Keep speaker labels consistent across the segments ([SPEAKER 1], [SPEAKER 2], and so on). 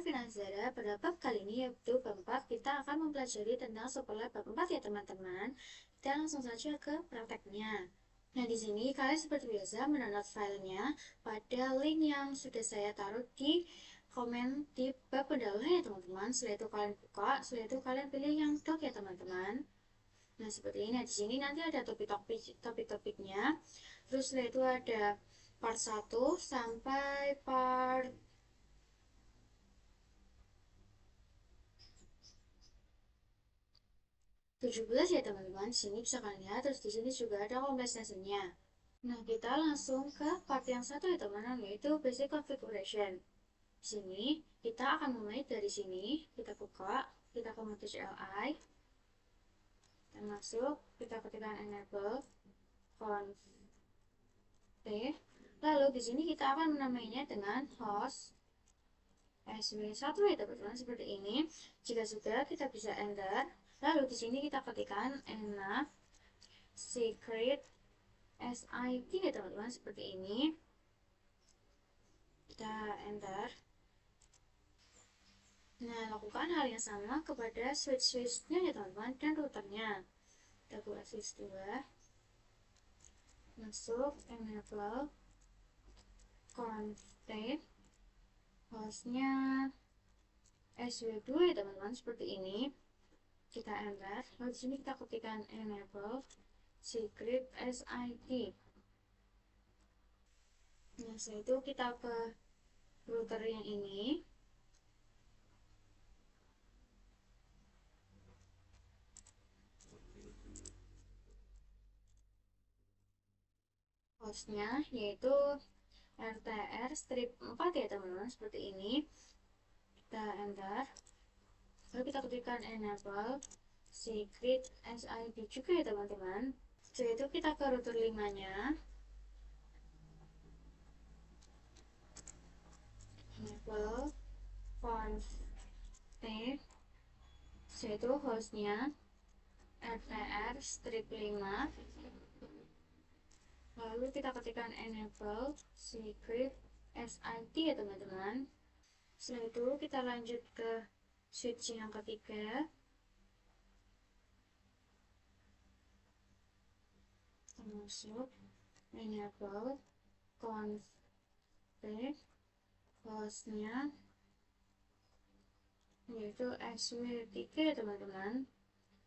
[SPEAKER 1] Finazara. Pada bab kali ini yaitu bab 4, kita akan mempelajari tentang superlab bab 4 ya teman-teman. Kita langsung saja ke prakteknya. Nah, di sini kalian seperti biasa mendownload filenya pada link yang sudah saya taruh di komen di bab pendahuluan ya teman-teman. Setelah itu kalian buka, setelah itu kalian pilih yang doc ya teman-teman. Nah, seperti ini. Nah, di sini nanti ada topik-topiknya. Terus setelah itu ada part 1 sampai part 17 ya teman-teman. Di sini bisa kalian lihat. Terus di sini juga ada komplexness-nya. Nah, kita langsung ke part yang satu ya teman-teman, yaitu basic configuration. Di sini kita akan mulai dari sini. Kita buka, kita ke mode CLI, kita masuk, kita ketikkan enable config. Lalu di sini kita akan menamainya dengan host SW1 ya teman-teman, seperti ini. Jika sudah, kita bisa enter. Lalu di sini kita ketikkan enable secret SID ya teman-teman, seperti ini. Kita enter. Nah, lakukan hal yang sama kepada switch-switchnya ya teman-teman dan routernya. Kita buka switch 2, masuk enable config, hostnya SW2 ya teman-teman, seperti ini. Kita enter. Lalu di sini kita ketikkan enable secret SID. Nah, setelah itu kita ke router yang ini. Hostnya yaitu RTR strip 4 ya teman-teman, seperti ini. Kita enter. Lalu kita ketikkan enable secret SID juga ya teman-teman. Setelah itu kita ke router 5 nya, enable config, yaitu hostnya RTR strip 5. Lalu kita ketikkan enable secret SID ya teman-teman. Setelah itu kita lanjut ke switch yang ketiga. Kita masuk enable config, hostnya yaitu SW3 ya teman-teman.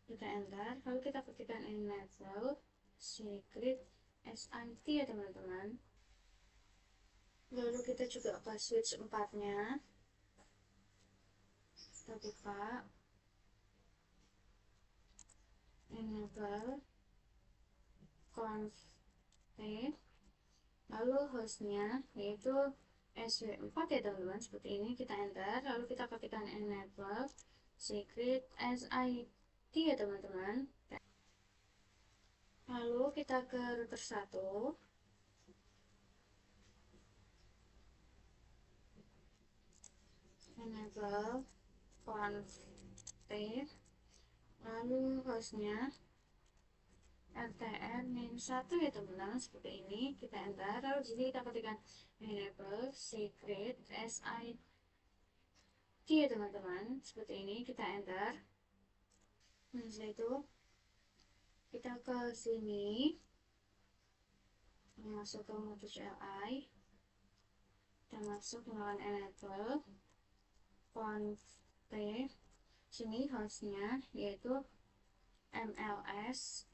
[SPEAKER 1] Kita enter. Lalu kita ketikkan enable secret SID ya teman-teman. Lalu kita juga ke switch 4 nya. Kita buka, enable config, lalu hostnya yaitu SW4 ya teman-teman, seperti ini. Kita enter. Lalu kita ketikkan enable secret SID ya teman-teman. Lalu kita ke router 1, enable config, lalu hostnya RTR-1 ya teman-teman, seperti ini. Kita enter. Lalu di sini kita ketikkan enable secret SID ya teman-teman, seperti ini. Kita enter. Nah, setelah itu kita ke sini, masuk ke mode CLI, kita masuk menggunakan enable config. Sini hostnya yaitu MLS1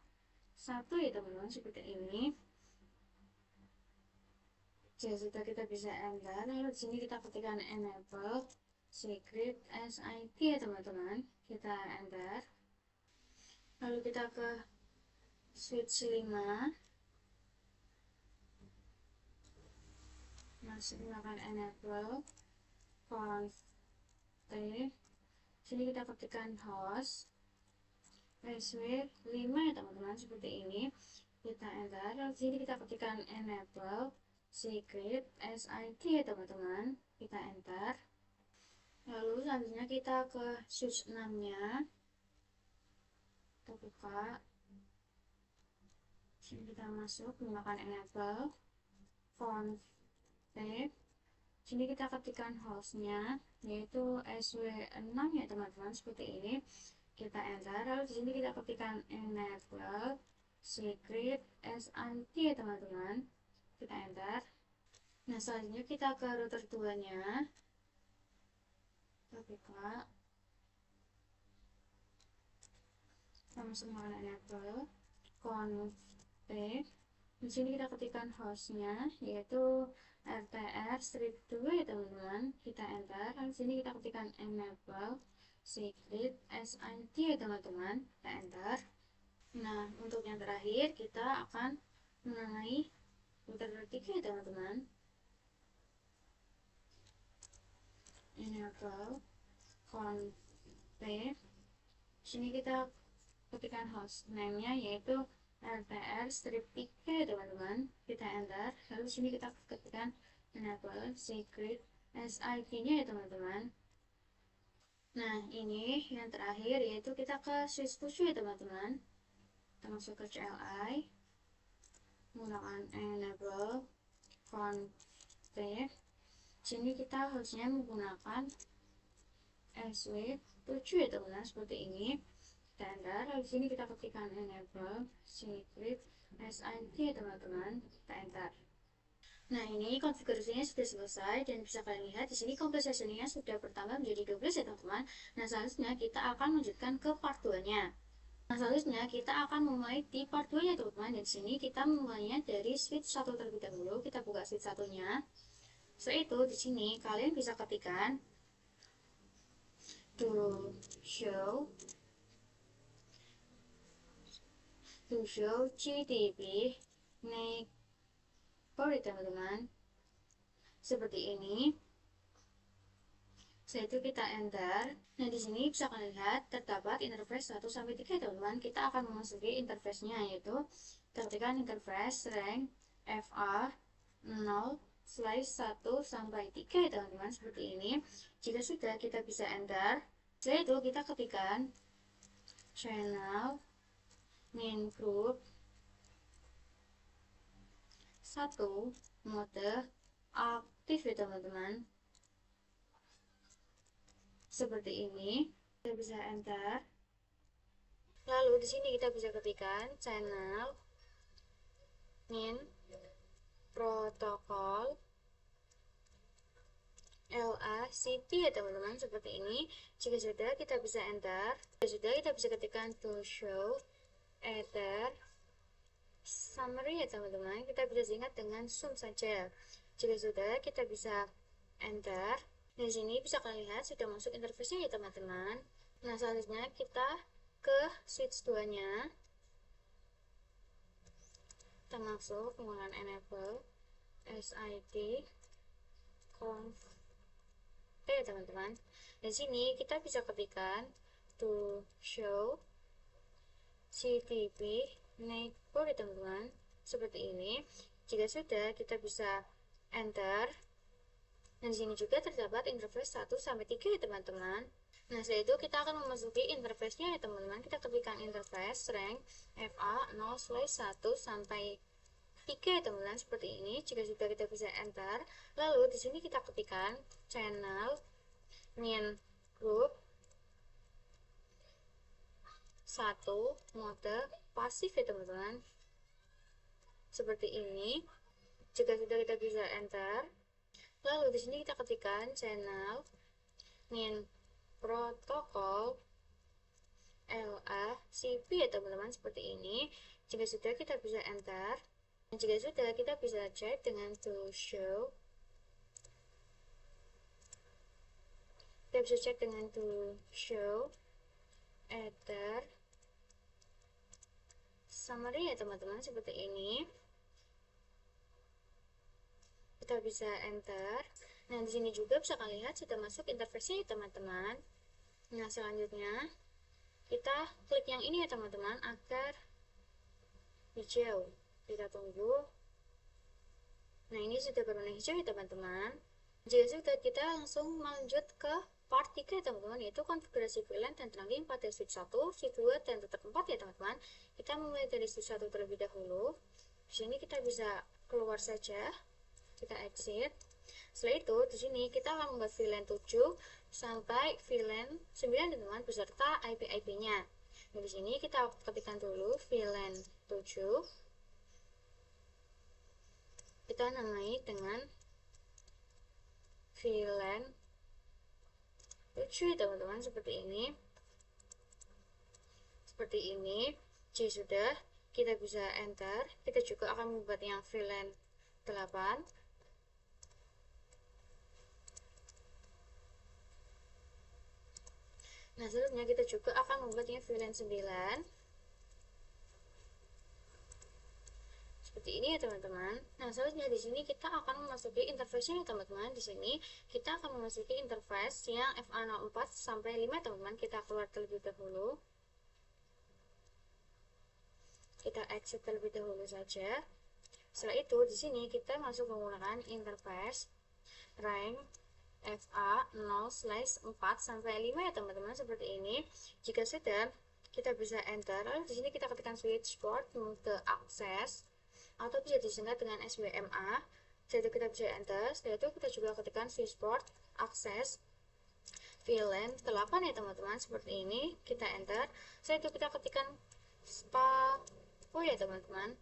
[SPEAKER 1] ya teman-teman, seperti ini. Jika sudah, kita bisa enter. Lalu di sini kita ketikkan enable secret SID ya teman-teman. Kita enter. Lalu kita ke switch 5, masih menggunakan enable config. Sini kita ketikkan host SW5 ya teman-teman, seperti ini. Kita enter. Lalu sini kita ketikkan enable secret SID ya teman-teman. Kita enter. Lalu selanjutnya kita ke switch 6 nya. Kita buka. Sini kita masuk menggunakan enable config. Sini kita ketikkan hostnya yaitu SW6 ya teman-teman, seperti ini. Kita enter, lalu di sini kita ketikkan enable secret SIT ya teman-teman. Kita enter. Nah, selanjutnya kita ke router 2-nya. Kita buka. Langsung menggunakan enable config. Di sini kita ketikkan hostnya, yaitu RTR strip 2 ya teman-teman. Kita enter. Lalu di sini kita ketikkan enable secret SIT ya teman-teman. Kita enter. Nah, untuk yang terakhir kita akan mengenai router 3 ya teman-teman. Enable config. Sini kita ketikkan host name-nya, yaitu RTR strip 3 ya teman-teman. Kita enter. Lalu sini kita ketikkan enable secret SIP-nya ya teman-teman. Nah, ini yang terakhir, yaitu kita ke switch 7 ya teman-teman. Kita masuk ke CLI, menggunakan enable config. Sini kita harusnya menggunakan SW7 ya teman-teman, seperti ini. Standar, lalu di sini kita ketikkan enable secret SIT ya teman-teman. Kita enter. Nah, ini konfigurasinya sudah selesai dan bisa kalian lihat di sini kompresasinya sudah bertambah menjadi 12 ya teman-teman. Nah, selanjutnya kita akan melanjutkan ke part 2-nya. Nah, selanjutnya kita akan memulai di part 2-nya teman-teman. Dan di sini kita memulainya dari switch 1 terlebih dahulu. Kita buka switch 1-nya. Setelah itu di sini kalian bisa ketikkan to show GDP neighbor ya teman-teman, seperti ini. Setelah itu kita enter. Nah, di sini bisa kalian lihat terdapat interface 1 sampai 3 ya teman-teman. Kita akan memasuki interface-nya, yaitu kita ketikkan interface rank FA 0/1 sampai 3 ya teman-teman, seperti ini. Jika sudah, kita bisa enter. Setelah itu kita ketikkan channel main group 1 mode aktif ya teman-teman, seperti ini. Kita bisa enter. Lalu di sini kita bisa ketikkan channel main protokol LACP ya teman-teman, seperti ini. Jika sudah, kita bisa enter. Jika sudah, kita bisa ketikkan to show ether summary ya teman-teman. Kita bisa singkat dengan zoom saja. Jika sudah, kita bisa enter. Di sini bisa kalian lihat sudah masuk interface-nya ya teman-teman. Nah, selanjutnya kita ke switch 2-nya. Kita masuk menggunakan enable SIT conf ya teman-teman. Di sini kita bisa ketikkan to show CTP neighbor ya teman-teman, seperti ini. Jika sudah, kita bisa enter. Dan di sini juga terdapat interface 1 sampai 3 ya teman-teman. Nah, setelah itu kita akan memasuki interface-nya ya teman-teman. Kita ketikkan interface rank FA 0/1 sampai 3 ya teman-teman, seperti ini. Jika sudah, kita bisa enter. Lalu di sini kita ketikkan channel main group 1 mode pasif ya teman-teman, seperti ini. Jika sudah, kita bisa enter. Lalu di sini kita ketikkan channel main protokol LACP ya teman-teman, seperti ini. Jika sudah, kita bisa enter. Dan jika sudah, kita bisa cek dengan to show. Kita bisa cek dengan to show ether summary ya teman-teman, seperti ini. Kita bisa enter. Nah, di sini juga bisa kalian lihat sudah masuk interface-nya ya teman-teman. Nah, selanjutnya kita klik yang ini ya teman-teman agar hijau. Kita tunggu. Nah, ini sudah berwarna hijau ya teman-teman. Jika sudah, kita langsung lanjut ke part 3 ya teman-teman, yaitu konfigurasi VLAN dan trunking pada switch 1, switch 2, dan router 4 ya teman-teman. Kita mulai dari switch 1 terlebih dahulu. Di sini kita bisa keluar saja. Kita exit. Setelah itu, di sini kita akan membuat VLAN 7 sampai VLAN 9 teman-teman beserta IP-IP-nya. Nah, di sini kita ketikkan dulu VLAN 7. Kita namai dengan VLAN 7 teman-teman, seperti ini. Jika sudah, kita bisa enter. Kita juga akan membuat yang VLAN 8. Nah, selanjutnya kita juga akan membuat yang VLAN 9. Seperti ini ya teman-teman. Nah, selanjutnya di sini kita akan memasuki interface-nya ya teman-teman. Di sini kita akan memasuki interface yang FA04 sampai 5 teman-teman. Kita keluar terlebih dahulu. Kita exit terlebih dahulu saja. Setelah itu di sini kita masuk menggunakan interface rank FA 0/4 sampai 5 ya teman-teman, seperti ini. Jika sudah, kita bisa enter. Lalu di sini kita ketikkan switch port mode access atau bisa disingkat dengan SWMA. Setelah itu kita bisa enter. Setelah itu kita juga ketikkan switch port access VLAN 8 ya teman-teman, seperti ini. Kita enter. Setelah itu kita ketikkan SPA ya teman-teman.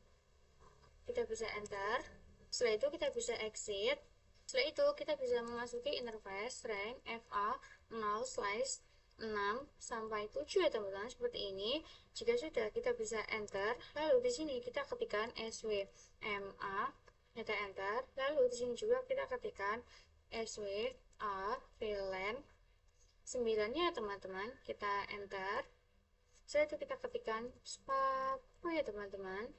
[SPEAKER 1] Kita bisa enter. Setelah itu kita bisa exit. Setelah itu kita bisa memasuki interface rank FA 0/6 sampai 7 ya teman-teman, seperti ini. Jika sudah, kita bisa enter. Lalu di sini kita ketikkan SWMA, kita enter. Lalu di sini juga kita ketikkan SWA VLAN 9 ya teman-teman, kita enter. Setelah itu kita ketikkan SPA ya teman-teman,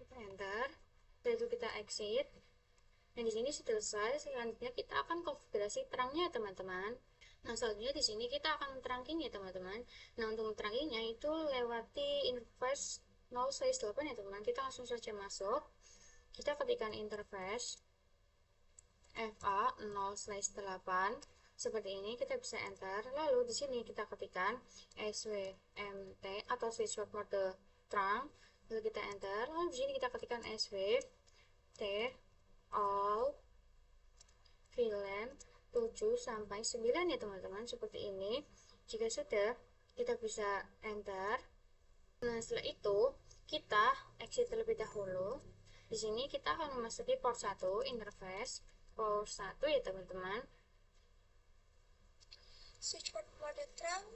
[SPEAKER 1] kita enter. Setelah itu kita exit. Nah, di sini selesai. Selanjutnya kita akan konfigurasi terangnya teman-teman. Nah, selanjutnya di sini kita akan menerangkannya teman-teman. Nah, untuk menerangkannya itu lewati interface 0/8 ya teman-teman. Kita langsung saja masuk. Kita ketikkan interface FA 0/8 seperti ini. Kita bisa enter. Lalu di sini kita ketikkan SWMT atau switch mode terang. Lalu kita enter. Lalu di sini kita ketikkan SWT all VLAN 7 sampai 9 ya teman-teman, seperti ini. Jika sudah, kita bisa enter. Nah, setelah itu kita exit terlebih dahulu. Di sini kita akan memasuki port 1 interface port 1 ya teman-teman. Switch port mode terang,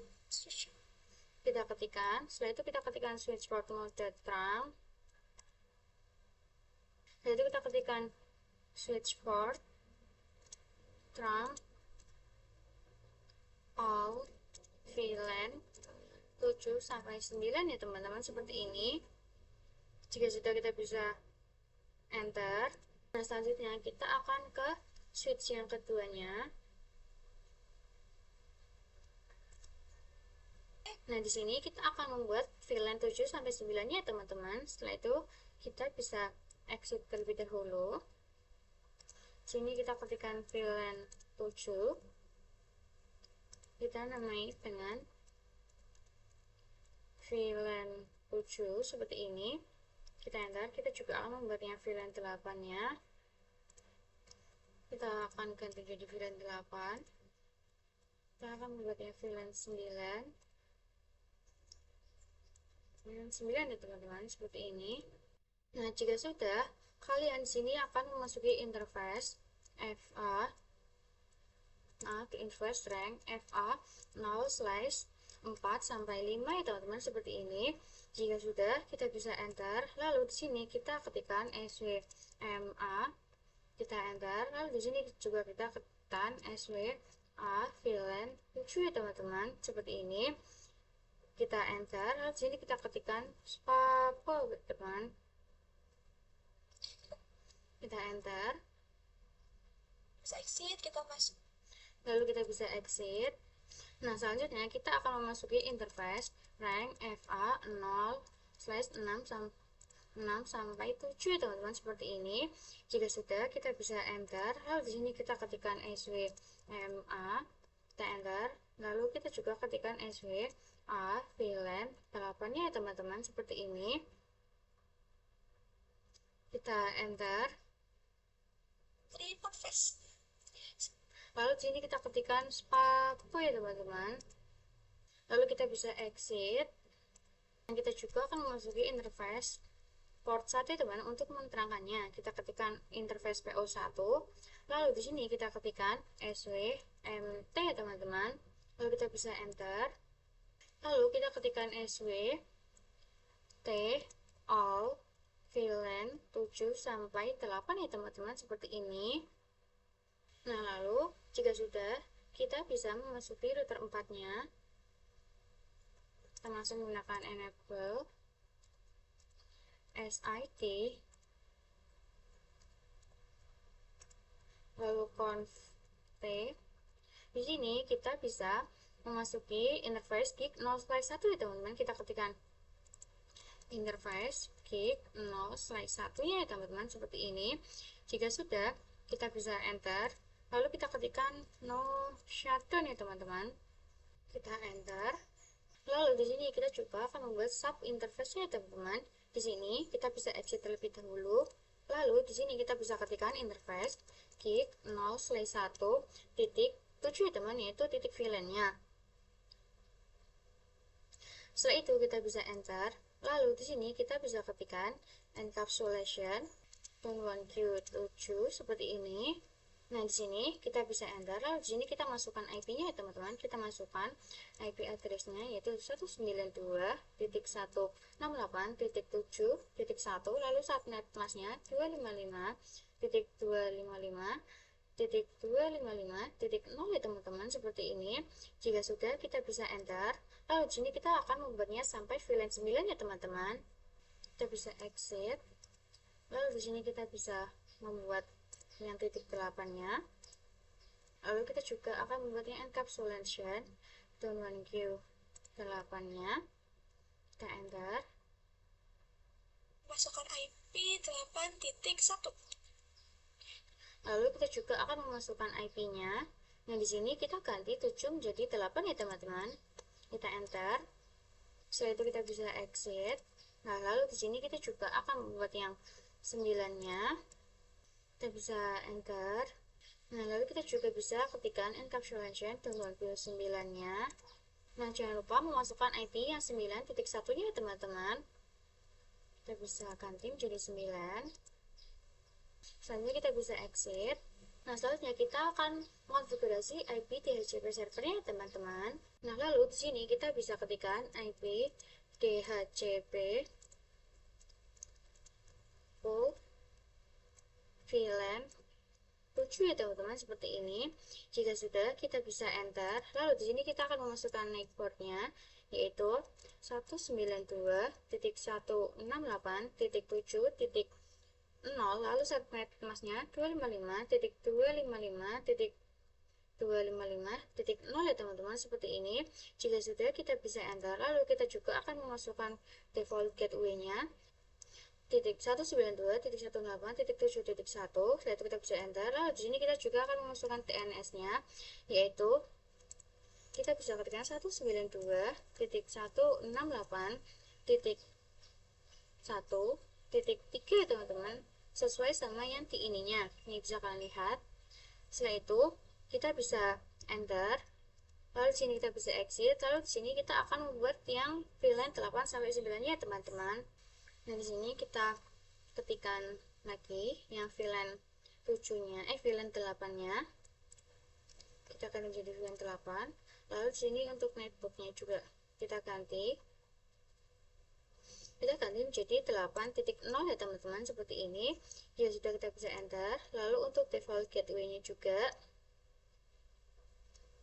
[SPEAKER 1] kita ketikkan. Setelah itu kita ketikkan switch port mode terang. Setelah itu kita ketikkan switch port terang all VLAN 7 sampai 9 ya teman-teman, seperti ini. Jika sudah, kita bisa enter. Nah, selanjutnya kita akan ke switch yang keduanya. Nah, di sini kita akan membuat VLAN 7 sampai 9 ya teman-teman. Setelah itu kita bisa exit terlebih dahulu. Sini kita ketikkan VLAN 7. Kita namai dengan VLAN 7 seperti ini. Kita enter. Kita juga akan membuatnya VLAN 8-nya. Kita akan ganti jadi VLAN 8. Kita akan membuatnya VLAN 9. VLAN 9 ya teman-teman, seperti ini. Nah, jika sudah, kalian di sini akan memasuki interface FA, interface rank FA 0/4 sampai 5 ya teman-teman, seperti ini. Jika sudah, kita bisa enter. Lalu di sini kita ketikkan SWMA, kita enter. Lalu di sini juga kita ketikkan SWA VLAN 7 ya teman-teman, seperti ini. Kita enter. Lalu di sini kita ketikkan SPA teman. Kita enter. Bisa exit, kita masuk. Lalu kita bisa exit. Nah, selanjutnya kita akan memasuki interface rank FA 0/6 sampai 7 ya teman-teman, seperti ini. Jika sudah, kita bisa enter. Lalu di sini kita ketikkan SWMA, kita enter. Lalu kita juga ketikkan SWA VLAN 8 ya teman-teman, seperti ini. Kita enter.
[SPEAKER 2] report face.
[SPEAKER 1] Lalu di sini kita ketikkan spato ya teman-teman. Lalu kita bisa exit. Dan kita juga akan memasuki interface port 1 ya teman. Untuk menerangkannya, kita ketikkan interface PO1. Lalu di sini kita ketikkan SWMT ya teman-teman. Lalu kita bisa enter. Lalu kita ketikkan SWT all VLAN 7 sampai 8 ya teman-teman, seperti ini. Nah, lalu jika sudah, kita bisa memasuki router 4-nya. Kita langsung menggunakan enable SIT, lalu conf T. Di sini kita bisa memasuki interface gig 0/1 ya teman-teman. Kita ketikkan interface gig 0/1 ya teman-teman, seperti ini. Jika sudah, kita bisa enter. Lalu kita ketikkan no shutdown ya teman-teman. Kita enter. Lalu di sini kita juga akan membuat sub interface-nya ya teman-teman. Di sini kita bisa exit terlebih dahulu. Lalu di sini kita bisa ketikkan interface gig 0/1 titik 7 ya teman, yaitu titik VLAN-nya. Setelah itu kita bisa enter. Lalu di sini kita bisa ketikkan encapsulation .1Q7 seperti ini. Nah, di sini kita bisa enter. Lalu di sini kita masukkan IP-nya ya teman-teman. Kita masukkan IP address-nya yaitu 192.168.7.1, lalu subnet mask-nya 255.255.255.0 ya teman-teman, seperti ini. Jika sudah, kita bisa enter. Lalu di sini kita akan membuatnya sampai VLAN 9 ya teman-teman. Kita bisa exit. Lalu di sini kita bisa membuat yang titik 8-nya. Lalu kita juga akan membuatnya encapsulation down 1Q 8-nya. Kita enter.
[SPEAKER 2] Masukkan IP 8.1.
[SPEAKER 1] Lalu kita juga akan memasukkan IP-nya. Nah, di sini kita ganti 7 menjadi 8 ya teman-teman. Kita enter. Setelah itu kita bisa exit. Nah, lalu di sini kita juga akan membuat yang 9-nya. Kita bisa enter. Nah, lalu kita juga bisa ketikkan encapsulation down 9-nya. Nah, jangan lupa memasukkan IP yang 9.1-nya ya teman-teman. Kita bisa ganti menjadi 9. Selanjutnya kita bisa exit. Nah, selanjutnya kita akan mengonfigurasi IP DHCP servernya teman-teman. Nah, lalu di sini kita bisa ketikkan IP DHCP full VLAN 7 ya teman-teman, seperti ini. Jika sudah, kita bisa enter. Lalu di sini kita akan memasukkan networknya yaitu 192.168.7.0, lalu subnet masknya 255.255.255.0 ya teman-teman, seperti ini. Jika sudah, kita bisa enter. Lalu kita juga akan memasukkan default gateway-nya titik 192.168.7.1. Setelah itu kita bisa enter. Lalu di sini kita juga akan memasukkan TNS-nya, yaitu kita bisa ketikkan 192.168.1.3 ya teman-teman, sesuai sama yang di ininya. Ini bisa kalian lihat. Setelah itu kita bisa enter. Lalu di sini kita bisa exit. Lalu di sini kita akan membuat yang VLAN 8 sampai 9 ya teman-teman. Nah, di sini kita ketikkan lagi yang VLAN 7-nya, VLAN 8-nya. Kita akan menjadi VLAN 8. Lalu di sini untuk netbooknya juga kita ganti. Kita ganti menjadi 8.0 ya teman-teman, seperti ini. Ya sudah, kita bisa enter. Lalu untuk default gateway-nya juga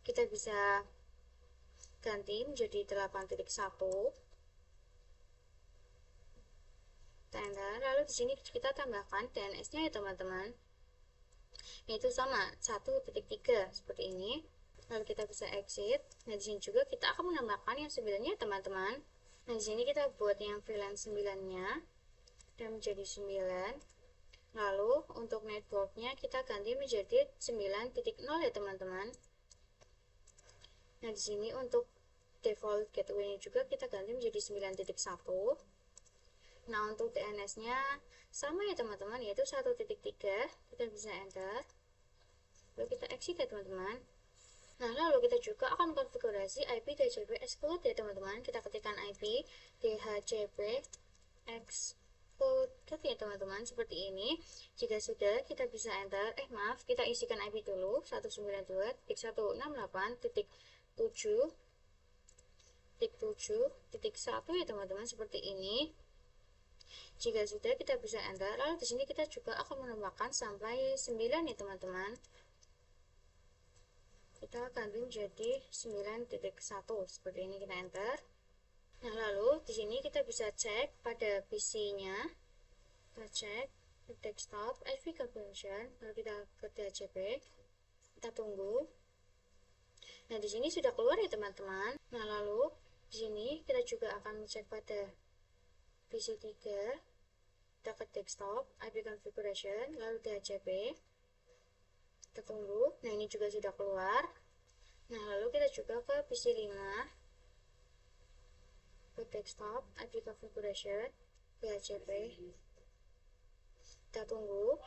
[SPEAKER 1] kita bisa ganti menjadi 8.1. Enter. Lalu di sini kita tambahkan DNS-nya ya teman-teman, yaitu sama 1.3 seperti ini. Lalu kita bisa exit. Nah, di sini juga kita akan menambahkan yang 9-nya teman-teman. Nah, di sini kita buat yang VLAN 9-nya dan menjadi 9. Lalu untuk networknya kita ganti menjadi 9.0 ya teman-teman. Nah, di sini untuk default gateway-nya juga kita ganti menjadi 9.1. Nah, untuk DNS-nya sama ya teman-teman, yaitu 1.3. Kita bisa enter. Lalu kita exit ya teman-teman. Nah, lalu kita juga akan konfigurasi IP DHCP exploit ya teman-teman. Kita ketikkan IP DHCP exploit ya teman-teman, seperti ini. Jika sudah, kita bisa enter. Maaf, kita isikan IP dulu, 192.168.7.7.1 ya teman-teman, seperti ini. Jika sudah, kita bisa enter. Lalu di sini kita juga akan menambahkan sampai 9 ya teman-teman. Kita ganti menjadi 9.1 seperti ini, kita enter. Nah, lalu di sini kita bisa cek pada PC-nya. Kita cek ke desktop, IP configuration, lalu kita ke DHCP. Kita tunggu. Nah, di sini sudah keluar ya teman-teman. Nah, lalu di sini kita juga akan cek pada PC3. Kita ke desktop, IP configuration, lalu DHCP. Kita tunggu. Nah, ini juga sudah keluar. Nah, lalu kita juga ke PC5, ke desktop, IP configuration, DHCP. Kita tunggu.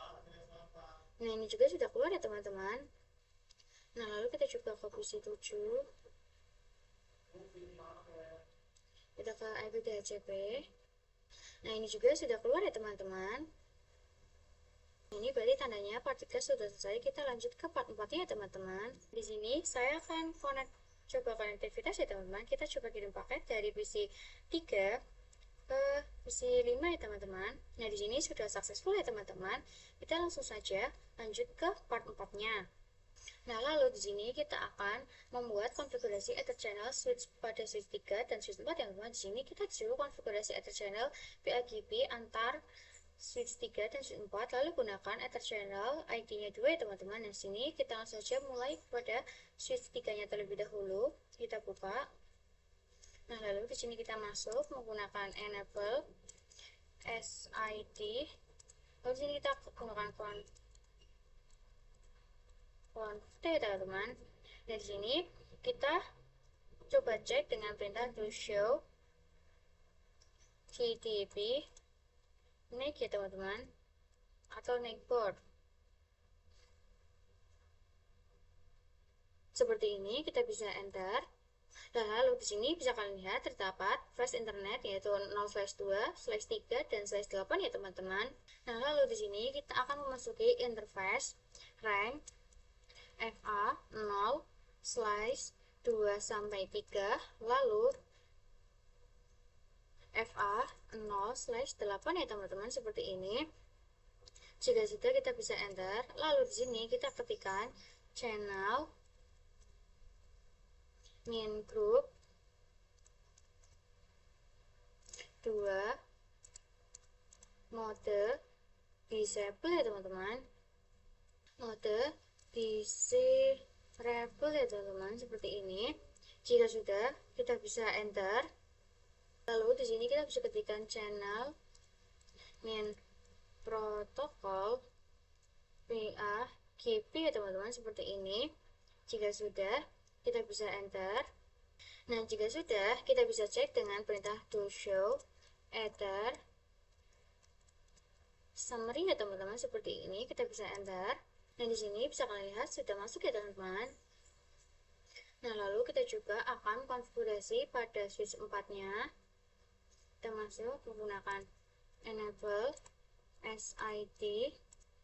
[SPEAKER 1] Nah, ini juga sudah keluar ya teman-teman. Nah, lalu kita juga ke PC7. Kita ke IP DHCP. Nah, ini juga sudah keluar ya teman-teman. Ini berarti tandanya part 3 sudah selesai. Kita lanjut ke part 4 ya teman-teman. Di sini saya akan coba konektivitas ya teman-teman. Kita coba kirim paket dari PC 3 ke PC 5 ya teman-teman. Nah, di sini sudah successful ya teman-teman. Kita langsung saja lanjut ke part 4-nya. Nah, lalu di sini kita akan membuat konfigurasi Ether channel switch pada switch 3 dan switch 4 yang teman. Di sini kita disuruh konfigurasi Ether channel PAGP antar switch 3 dan switch 4, lalu gunakan Ether channel ID-nya 2 ya teman-teman. Nah, sini kita langsung saja mulai pada switch 3-nya terlebih dahulu. Kita buka. Nah, lalu di sini kita masuk menggunakan enable SID. Lalu di sini kita gunakan conf ya teman-teman. Nah, di sini kita coba cek dengan perintah do show TTP NIC ya teman-teman, atau NIC port. Seperti ini, kita bisa enter. Nah, lalu di sini bisa kalian lihat terdapat flash internet yaitu 0/2/3 dan /8 ya teman-teman. Nah, lalu di sini kita akan memasuki interface rank FA 0/2/3, lalu FA 0/8 ya teman-teman, seperti ini. Jika sudah, kita bisa enter. Lalu di sini kita ketikkan channel min group 2 mode disable ya teman-teman. Mode disable ya teman-teman, seperti ini. Jika sudah, kita bisa enter. Lalu di sini kita bisa ketikkan channel min protokol PAGP ya teman-teman, seperti ini. Jika sudah, kita bisa enter. Nah, jika sudah, kita bisa cek dengan perintah do show ether summary ya teman-teman, seperti ini. Kita bisa enter. Nah, di sini bisa kalian lihat sudah masuk ya teman-teman. Nah, lalu kita juga akan konfigurasi pada switch 4-nya. Kita masuk menggunakan enable SID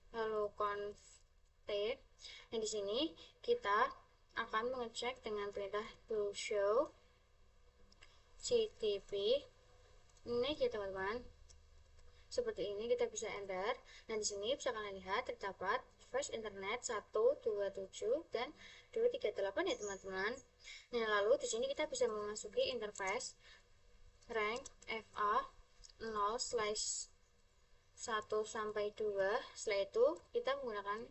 [SPEAKER 1] lalu conf-t. Nah, di sini kita akan mengecek dengan perintah do show TTP NIC ya teman-teman. Seperti ini, kita bisa enter. Nah, di sini bisa kalian lihat terdapat flash internet 127 dan 238 ya teman-teman. Nah, lalu di sini kita bisa memasuki interface rank FA 0/1-2. Setelah itu kita menggunakan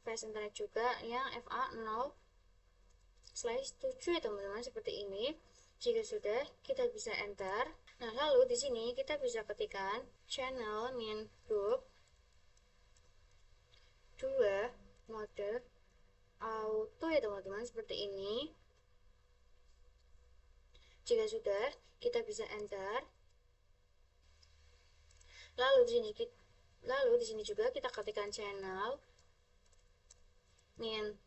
[SPEAKER 1] flash internet juga yang FA 0/7 ya teman-teman, seperti ini. Jika sudah, kita bisa enter. Nah, lalu di sini kita bisa ketikkan channel min group 2 mode auto ya teman-teman, seperti ini. Jika sudah, kita bisa enter. Lalu di sini juga kita ketikkan channel min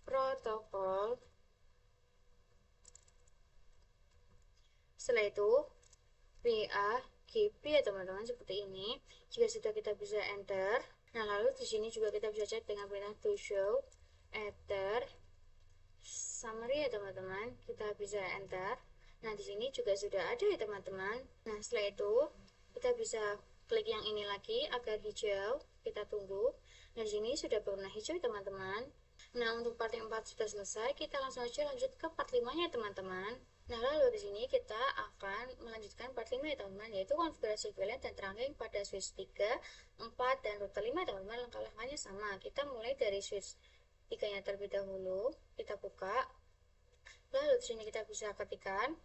[SPEAKER 1] protokol. Setelah itu PA GP ya teman-teman, seperti ini. Jika sudah, kita bisa enter. Nah, lalu di sini juga kita bisa cek dengan perintah to show enter summary ya teman-teman, kita bisa enter. Nah, di sini juga sudah ada ya teman-teman. Nah, setelah itu kita bisa klik yang ini lagi agar hijau, kita tunggu. Nah, di sini sudah berwarna hijau teman-teman. Nah, untuk part yang 4 sudah selesai, kita langsung aja lanjut ke part 5 nya teman-teman. Nah, lalu di sini kita akan melanjutkan part 5 ya teman-teman, yaitu konfigurasi VLAN dan trunking pada switch 3, 4, dan router 5 teman-teman. Langkah-langkahnya sama. Kita mulai dari switch 3-nya terlebih dahulu, kita buka. Lalu di sini kita bisa ketikkan,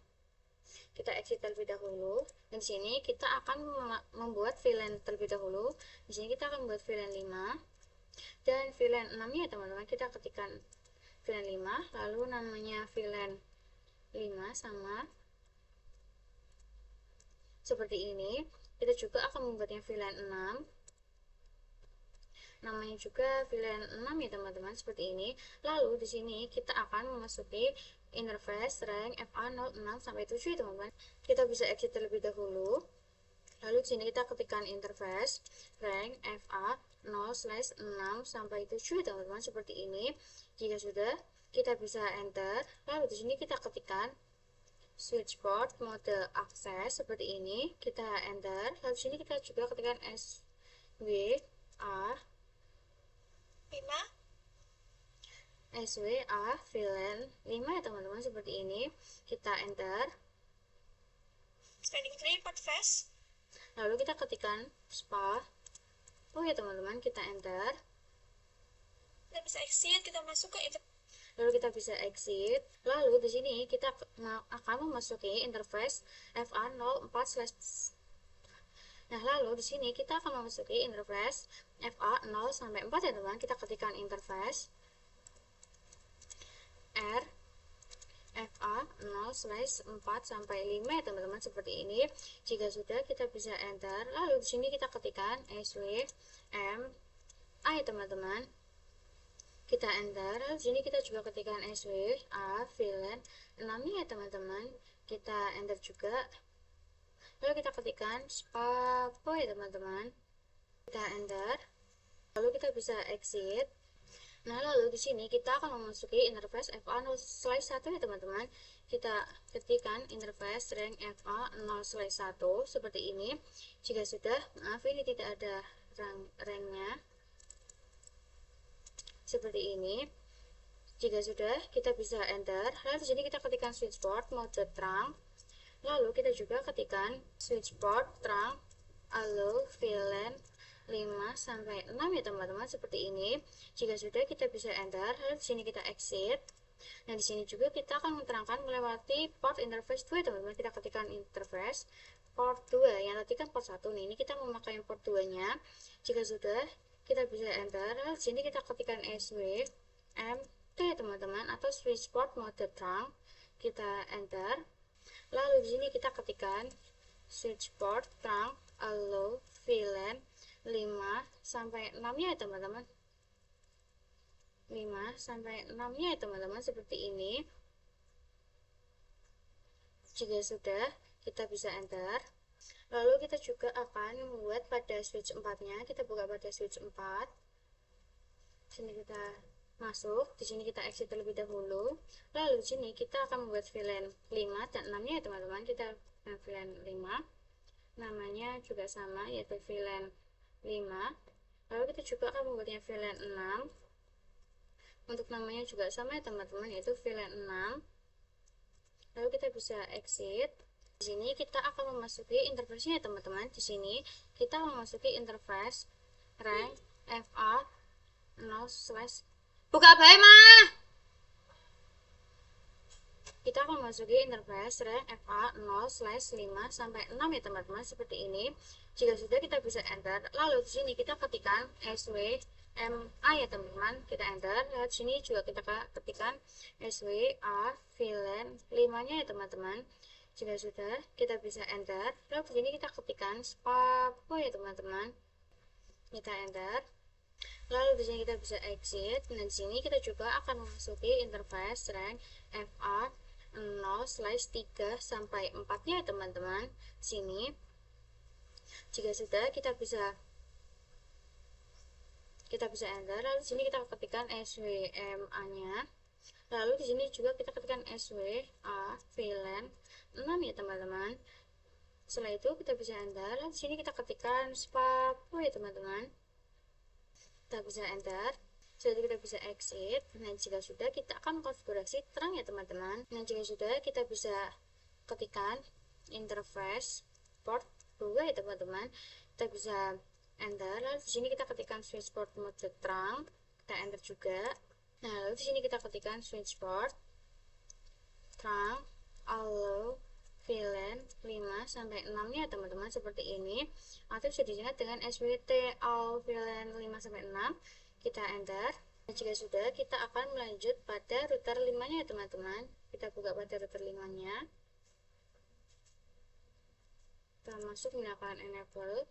[SPEAKER 1] kita exit terlebih dahulu. Dan di sini kita akan membuat VLAN terlebih dahulu. Di sini kita akan membuat VLAN 5 dan VLAN 6-nya ya teman-teman. Kita ketikkan VLAN 5, lalu namanya VLAN 5 sama seperti ini. Kita juga akan membuatnya VLAN 6, namanya juga VLAN 6 ya teman-teman, seperti ini. Lalu di sini kita akan memasuki interface rank FA06 sampai 7 ya teman-teman. Kita bisa exit terlebih dahulu. Lalu di sini kita ketikkan interface rank FA0/6 sampai 7 ya teman-teman, seperti ini. Jika sudah, kita bisa enter. Lalu di sini kita ketikkan switch port mode akses seperti ini, kita enter. Lalu di sini kita juga ketikkan SWA VLAN 5 ya teman-teman, seperti ini. Kita enter.
[SPEAKER 2] Standing 3 port fast.
[SPEAKER 1] Lalu kita ketikkan SPA. Oh ya teman-teman, kita enter.
[SPEAKER 2] Kita bisa exit, kita masuk ke
[SPEAKER 1] Lalu kita bisa exit. Lalu di sini kita akan memasuki interface FA04/. Nah, lalu di sini kita akan memasuki interface FA0 sampai 4 ya teman-teman. Kita ketikkan interface R FA0/4 sampai 5 ya teman-teman, seperti ini. Jika sudah, kita bisa enter. Lalu di sini kita ketikkan SWMA ya teman-teman. Kita enter. Lalu di sini kita juga ketikkan SWA VLAN 6 ya teman-teman. Kita enter juga. Lalu kita ketikkan SPAPO ya teman-teman. Kita enter. Lalu kita bisa exit. Nah, lalu di sini kita akan memasuki interface FA0/1 ya teman-teman. Kita ketikkan interface rank FA0/1 seperti ini. Jika sudah, maaf ini tidak ada ranknya, seperti ini. Jika sudah, kita bisa enter. Lalu di sini kita ketikkan switch port mode trunk. Lalu kita juga ketikkan switch port trunk allow VLAN 5 sampai 6 ya teman-teman, seperti ini. Jika sudah, kita bisa enter. Lalu di sini kita exit. Nah, di sini juga kita akan menerangkan melewati port interface 2 ya teman-teman. Kita ketikkan interface port 2, yang tadi kan port 1 nih. Ini kita memakai port 2-nya. Jika sudah, kita bisa enter. Lalu di sini kita ketikkan SWMT ya teman-teman, atau switch port mode trunk. Kita enter. Lalu di sini kita ketikkan switch port trunk allow VLAN 5 sampai 6 ya teman-teman. 5 sampai 6 ya teman-teman, seperti ini. Jika sudah, kita bisa enter. Lalu kita juga akan membuat pada switch 4-nya. Kita buka pada switch 4. Sini kita masuk, di sini kita exit terlebih dahulu. Lalu di sini kita akan membuat VLAN 5 dan 6-nya ya teman-teman. Kita VLAN 5. Namanya juga sama, yaitu VLAN 5. Lalu kita juga akan membuatnya VLAN 6. Untuk namanya juga sama ya teman-teman, yaitu VLAN 6. Lalu kita bisa exit. Di sini kita akan memasuki interface-nya ya teman-teman. Di sini kita memasuki interface rank FA0/. Buka bae mah. Kita akan memasuki interface rank FA0/5 sampai 6 ya teman-teman, seperti ini. Jika sudah, kita bisa enter. Lalu di sini kita ketikkan SWMA ya teman-teman. Kita enter. Lalu di sini juga kita ketikkan SWA VLAN 5-nya ya teman-teman. Jika sudah, kita bisa enter. Lalu di sini kita ketikkan spapo ya teman-teman. Kita enter. Lalu di sini kita bisa exit. Nah, di sini kita juga akan memasuki interface rank FA 0/3 sampai 4 ya teman-teman. Sini jika sudah kita bisa enter. Lalu di sini kita ketikkan SWMA-nya. Lalu di sini juga kita ketikkan SWA VLAN 6 ya teman-teman. Setelah itu kita bisa enter. Lalu di sini kita ketikkan spapo ya teman-teman. Kita bisa enter. Setelah itu kita bisa exit. Nah, jika sudah kita akan konfigurasi terang ya teman-teman. Nah, jika sudah kita bisa ketikkan interface port 2 ya teman-teman. Kita bisa enter. Lalu di sini kita ketikkan switch port mode terang. Kita enter juga. Nah, lalu di sini kita ketikkan switch port terang allow VLAN 5 sampai 6 ya teman-teman, seperti ini, atau bisa disingkat dengan SWT allow VLAN 5 sampai 6. Kita enter. Nah, jika sudah, kita akan melanjut pada router 5 nya ya teman-teman. Kita buka pada router 5 nya. Kita masuk menggunakan enable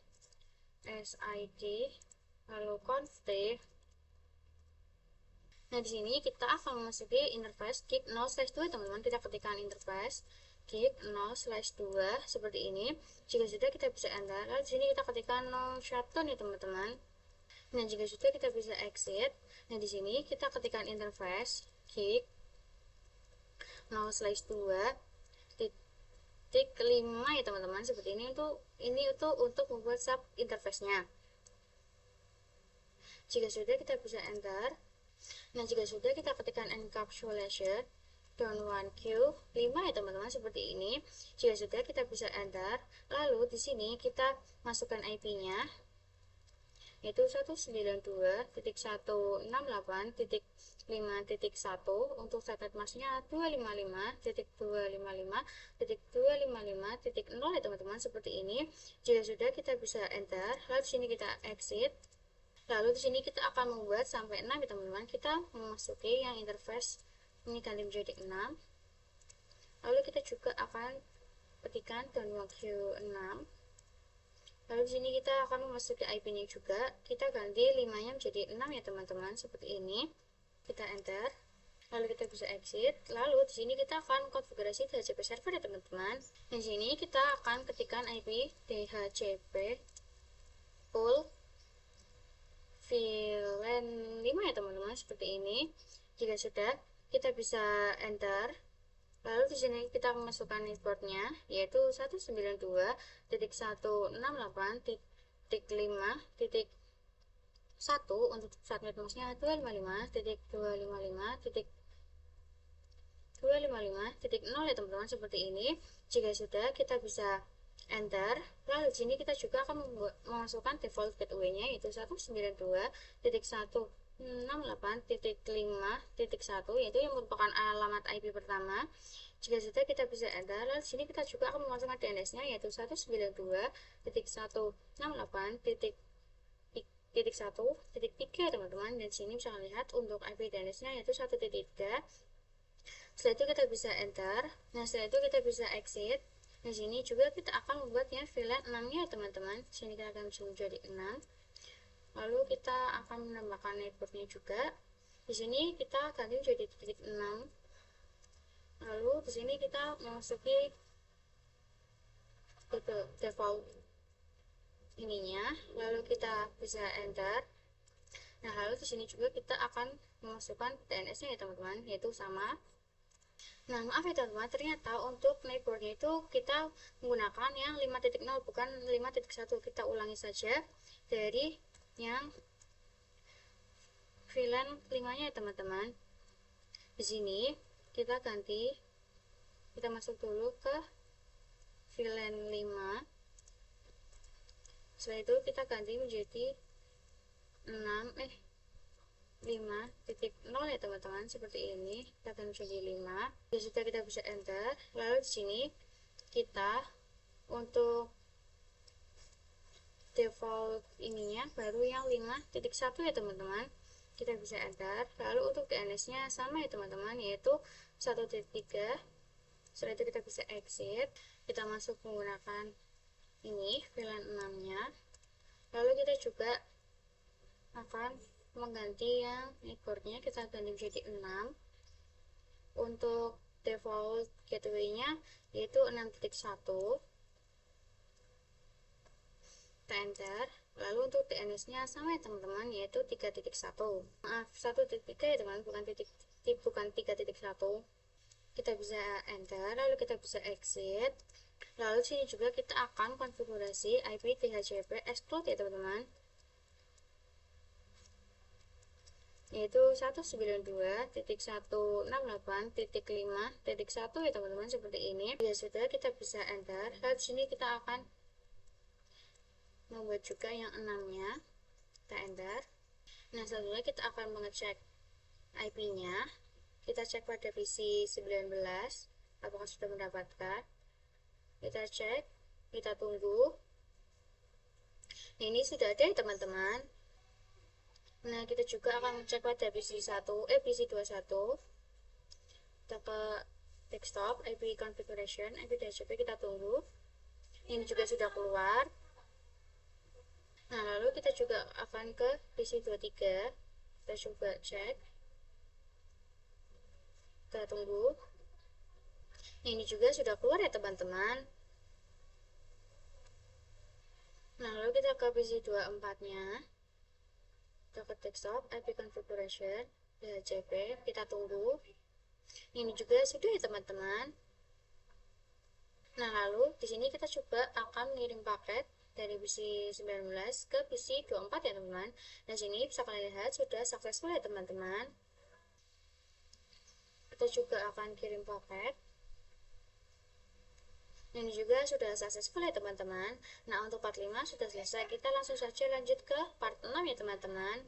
[SPEAKER 1] SID lalu config. Nah, di sini kita akan memasuki interface gig 0/2 teman-teman. Kita ketikkan interface gig 0/2 seperti ini. Jika sudah, kita bisa enter. Lalu di sini kita ketikkan no shutdown ya teman-teman. Nah, jika sudah, kita bisa exit. Nah, di sini kita ketikkan interface gig 0/2 titik 5 ya teman-teman, seperti ini. Untuk membuat sub interface-nya. Jika sudah, kita bisa enter. Nah, jika sudah, kita ketikkan encapsulation down 1Q 5 ya teman-teman, seperti ini. Jika sudah, kita bisa enter. Lalu di sini kita masukkan IP-nya, yaitu 192.168.5.1. untuk subnet masknya 255.255.255.0 ya teman-teman, seperti ini. Jika sudah, kita bisa enter. Lalu di sini kita exit. Lalu di sini kita akan membuat sampai 6 ya teman-teman. Kita memasuki yang interface ini ganti menjadi 6. Lalu kita juga akan ketikkan download Q6. Lalu di sini kita akan memasuki IP-nya juga. Kita ganti 5-nya menjadi 6 ya teman-teman, seperti ini. Kita enter. Lalu kita bisa exit. Lalu di sini kita akan konfigurasi DHCP server ya teman-teman. Di sini kita akan ketikkan IP DHCP pool VLAN 5 ya teman-teman, seperti ini. Jika sudah, kita bisa enter. Lalu di sini kita masukkan networknya, yaitu 192.168.5.1. untuk subnet masknya 255.255.255.0 ya teman-teman, seperti ini. Jika sudah, kita bisa enter. Lalu di sini kita juga akan memasukkan default gateway-nya, yaitu 192.168.5.1, yaitu yang merupakan alamat IP pertama. Jika sudah, kita bisa enter. Lalu di sini kita juga akan memasukkan DNS-nya, yaitu 192.168.1.3 teman-teman. Dan sini bisa lihat untuk IP DNS-nya yaitu 1.3. Setelah itu kita bisa enter. Nah, setelah itu kita bisa exit. Di sini juga kita akan membuatnya VLAN 6-nya teman-teman. Di sini kita akan menjadi 6. Lalu kita akan menambahkan networknya juga. Di sini kita ganti menjadi titik 6. Lalu di sini kita memasuki default ininya. Lalu kita bisa enter. Nah, lalu di sini juga kita akan memasukkan DNS-nya ya teman-teman, yaitu sama. Nah, maaf ya teman-teman, ternyata untuk networknya itu kita menggunakan yang 5.0 bukan 5.1. Kita ulangi saja dari yang VLAN 5-nya ya teman-teman. Di sini kita ganti, kita masuk dulu ke VLAN 5. Setelah itu kita ganti menjadi 5.0 ya teman-teman, seperti ini. Kita akan menjadi 5. Ya sudah, kita bisa enter. Lalu di sini kita untuk default ininya baru yang 5.1 ya teman-teman. Kita bisa enter. Lalu untuk DNS-nya sama ya teman-teman, yaitu 1.3 Setelah itu kita bisa exit, kita masuk menggunakan ini VLAN 6 nya. Lalu kita juga akan mengganti yang networknya, kita ganti menjadi 6. Untuk default gateway nya yaitu 6.1, kita enter. Lalu untuk DNS nya sama ya teman-teman, yaitu 3.1. Maaf, 1.3 ya teman, bukan 3.1. Kita bisa enter, lalu kita bisa exit. Lalu sini juga kita akan konfigurasi IP DHCP exclude ya teman-teman, yaitu 192.168.5.1 ya teman-teman, seperti ini. Ya sudah, kita bisa enter. Lalu sini kita akan membuat juga yang 6 nya, kita enter. Nah, selanjutnya kita akan mengecek IP nya. Kita cek pada PC 19 apakah sudah mendapatkan. Kita cek, kita tunggu. Nah, ini sudah ada ya teman-teman. Nah, kita juga akan cek pada PC 21. Kita ke desktop, IP configuration, IP DHCP, kita tunggu. Ini juga sudah keluar. Nah, lalu kita juga akan ke PC 23. Kita coba cek. Kita tunggu. Ini juga sudah keluar ya teman-teman. Nah, lalu kita ke PC 24 nya. Kita ke desktop, IP configuration, DHCP, kita tunggu. Ini juga sudah ya teman-teman. Nah, lalu di sini kita coba akan mengirim paket dari PC 19 ke PC 24 ya teman-teman. Nah, sini bisa kalian lihat sudah successful ya teman-teman. Kita juga akan kirim paket. Ini juga sudah successful ya teman-teman. Nah, untuk part 5 sudah selesai. Kita langsung saja lanjut ke part 6 ya teman-teman.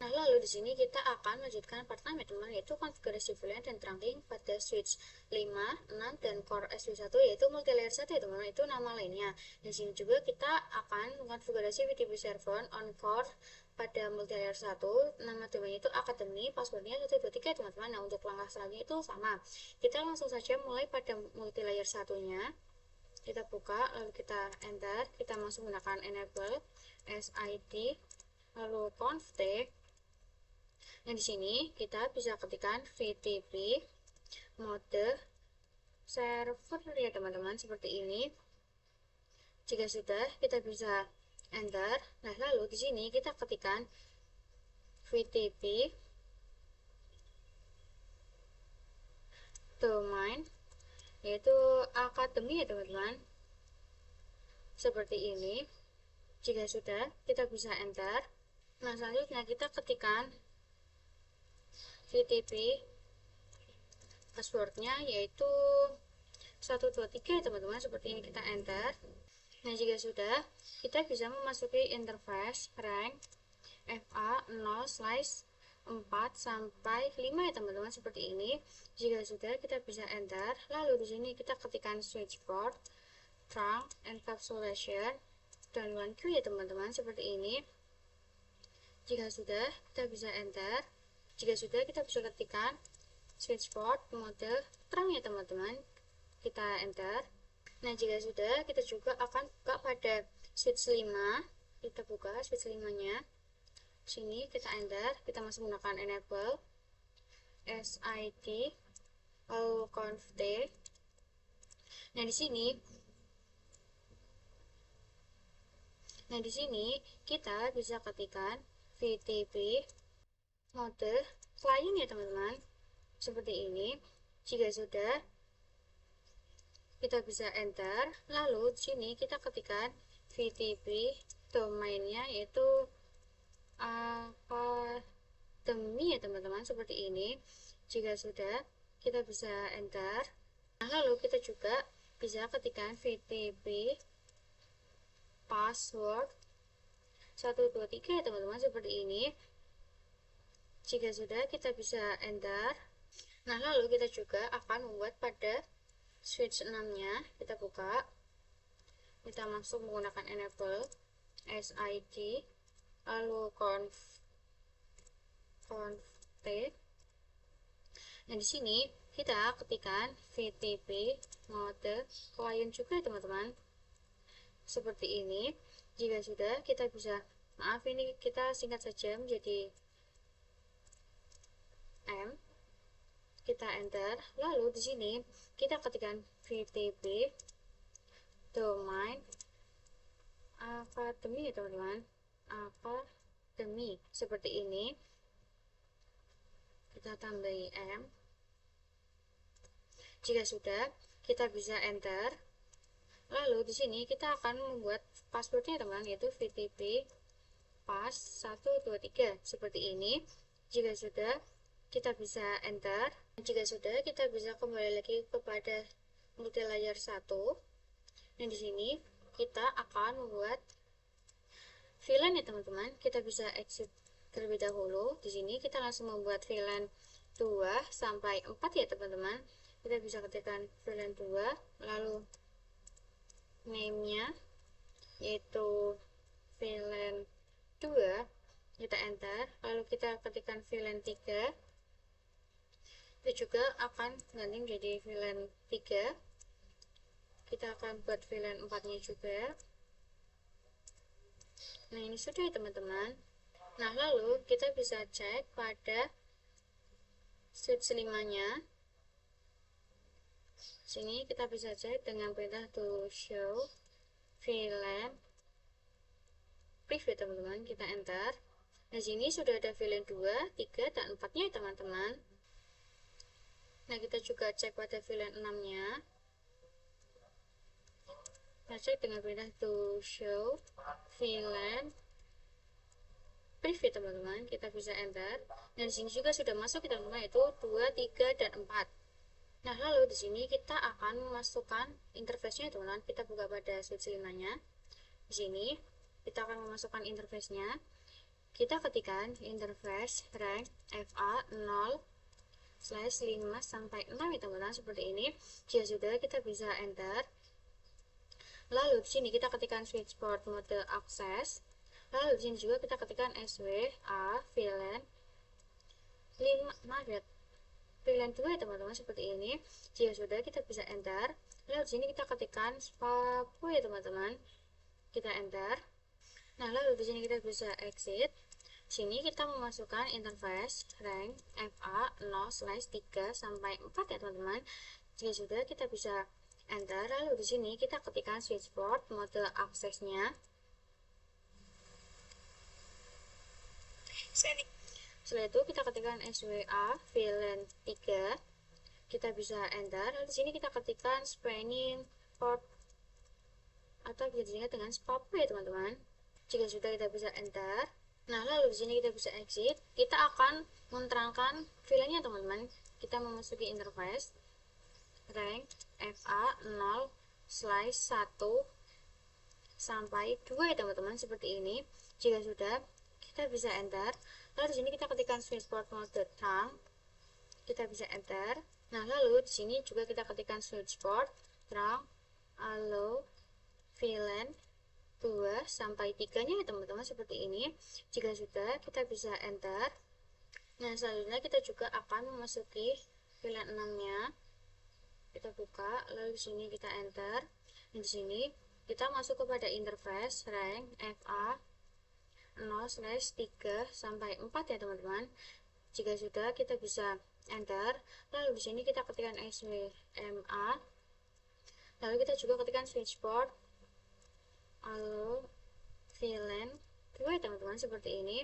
[SPEAKER 1] Nah, lalu di sini kita akan melanjutkan part 6 ya teman, yaitu konfigurasi VLAN dan trunking pada switch 5, 6, dan core SW1, yaitu multilayer 1 ya teman-teman, itu nama lainnya. Di sini juga kita akan mengkonfigurasi VDP server on core pada multilayer 1, nama domain itu academy, passwordnya 123 ya teman-teman. Nah, untuk langkah selanjutnya itu sama. Kita langsung saja mulai pada multilayer 1-nya. Kita buka, lalu kita enter, kita masuk menggunakan enable SID, lalu config. Nah, di sini kita bisa ketikkan VTP mode server ya teman-teman, seperti ini. Jika sudah, kita bisa enter. Nah, lalu di sini kita ketikkan VTP domain, yaitu academy ya teman-teman, seperti ini. Jika sudah, kita bisa enter. Nah, selanjutnya kita ketikkan VTP passwordnya yaitu 123 ya teman-teman, seperti ini. Kita enter. Nah, jika sudah, kita bisa memasuki interface rank FA 0/4 sampai 5 ya teman-teman, seperti ini. Jika sudah, kita bisa enter. Lalu di sini kita ketikkan switch port, trunk, encapsulation, dan 1Q ya teman-teman, seperti ini. Jika sudah, kita bisa enter. Jika sudah, kita bisa ketikkan switch port mode trunk ya teman-teman, kita enter. Nah, jika sudah, kita juga akan buka pada switch 5. Kita buka switch 5 nya. Sini kita enter, kita masuk menggunakan enable SID lalu config. Nah, di sini kita bisa ketikkan VTP mode client ya teman-teman, seperti ini. Jika sudah, kita bisa enter. Lalu di sini kita ketikkan VTP domainnya yaitu academy ya teman-teman, seperti ini. Jika sudah, kita bisa enter. Nah, lalu kita juga bisa ketikkan VTP password 123 ya teman-teman, seperti ini. Jika sudah, kita bisa enter. Nah, lalu kita juga akan membuat pada switch 6 nya. Kita buka, kita masuk menggunakan enable SID lalu config. Nah, di sini kita ketikkan VTP mode client juga ya teman-teman, seperti ini. Jika sudah, kita bisa, maaf ini kita singkat saja menjadi M, kita enter. Lalu di sini kita ketikkan VTP domain academy ya teman-teman, academy seperti ini. Kita tambahi M. Jika sudah, kita bisa enter. Lalu di sini kita akan membuat passwordnya teman, yaitu VTP pass 123 seperti ini. Jika sudah, kita bisa enter. Jika sudah, kita bisa kembali lagi kepada multi layer 1. Nah, di sini kita akan membuat VLAN ya teman-teman. Kita bisa exit terlebih dahulu. Di sini kita langsung membuat VLAN 2 sampai 4 ya teman-teman. Kita bisa ketikkan VLAN 2, lalu name-nya yaitu VLAN 2, kita enter. Lalu kita ketikkan VLAN 3, itu juga akan ganti menjadi VLAN 3. Kita akan buat VLAN 4 nya juga. Nah, ini sudah ya teman-teman. Nah, lalu kita bisa cek pada switch 5 nya. Sini kita bisa cek dengan perintah to show VLAN preview teman-teman, kita enter. Nah, sini sudah ada VLAN 2, 3, dan 4 nya ya teman-teman. Nah, kita juga cek pada VLAN 6 nya. Kita cek dengan perintah to show VLAN preview teman-teman, kita bisa enter. Dan di sini juga sudah masuk teman-teman, yaitu 2, 3, dan 4. Nah, lalu di sini kita akan memasukkan interface-nya teman-teman. Kita buka pada switch 5 nya. Di sini kita akan memasukkan interface-nya. Kita ketikkan interface rank FA 0/5 sampai 6 ya teman-teman, seperti ini. Jika sudah, kita bisa enter. Lalu di sini kita ketikkan switch port mode access. Lalu di sini juga kita ketikkan SWA VLAN 5, maaf ya, VLAN 2 ya teman-teman, seperti ini. Jika sudah, kita bisa enter. Lalu di sini kita ketikkan spapu ya teman-teman, kita enter. Nah, lalu di sini kita bisa exit. Sini kita memasukkan interface rank FA 0/3 sampai 4 ya teman-teman. Jika sudah, kita bisa enter. Lalu di sini kita ketikkan switch port mode aksesnya. Setelah itu kita ketikkan SWA VLAN 3. Kita bisa enter. Lalu di sini kita ketikkan spanning port atau bisa disingkat dengan SPAPU ya teman-teman. Jika sudah, kita bisa enter. Nah, lalu di sini kita bisa exit. Kita akan menerangkan VLAN-nya teman-teman. Kita memasuki interface rank FA 0/1 sampai 2 ya teman-teman, seperti ini. Jika sudah, kita bisa enter. Lalu di sini kita ketikkan switch port mode trunk. Kita bisa enter. Nah, lalu di sini juga kita ketikkan switch port trunk allow VLAN 2 sampai 3 nya ya teman-teman, seperti ini. Jika sudah, kita bisa enter. Nah, selanjutnya kita juga akan memasuki VLAN 6 nya. Kita buka, lalu di sini kita enter. Dan di sini kita masuk kepada interface rank FA 0/3 sampai 4 ya teman-teman. Jika sudah, kita bisa enter. Lalu di sini kita ketikkan SWMA. Lalu kita juga ketikkan switch port allow VLAN 2 ya teman-teman, seperti ini.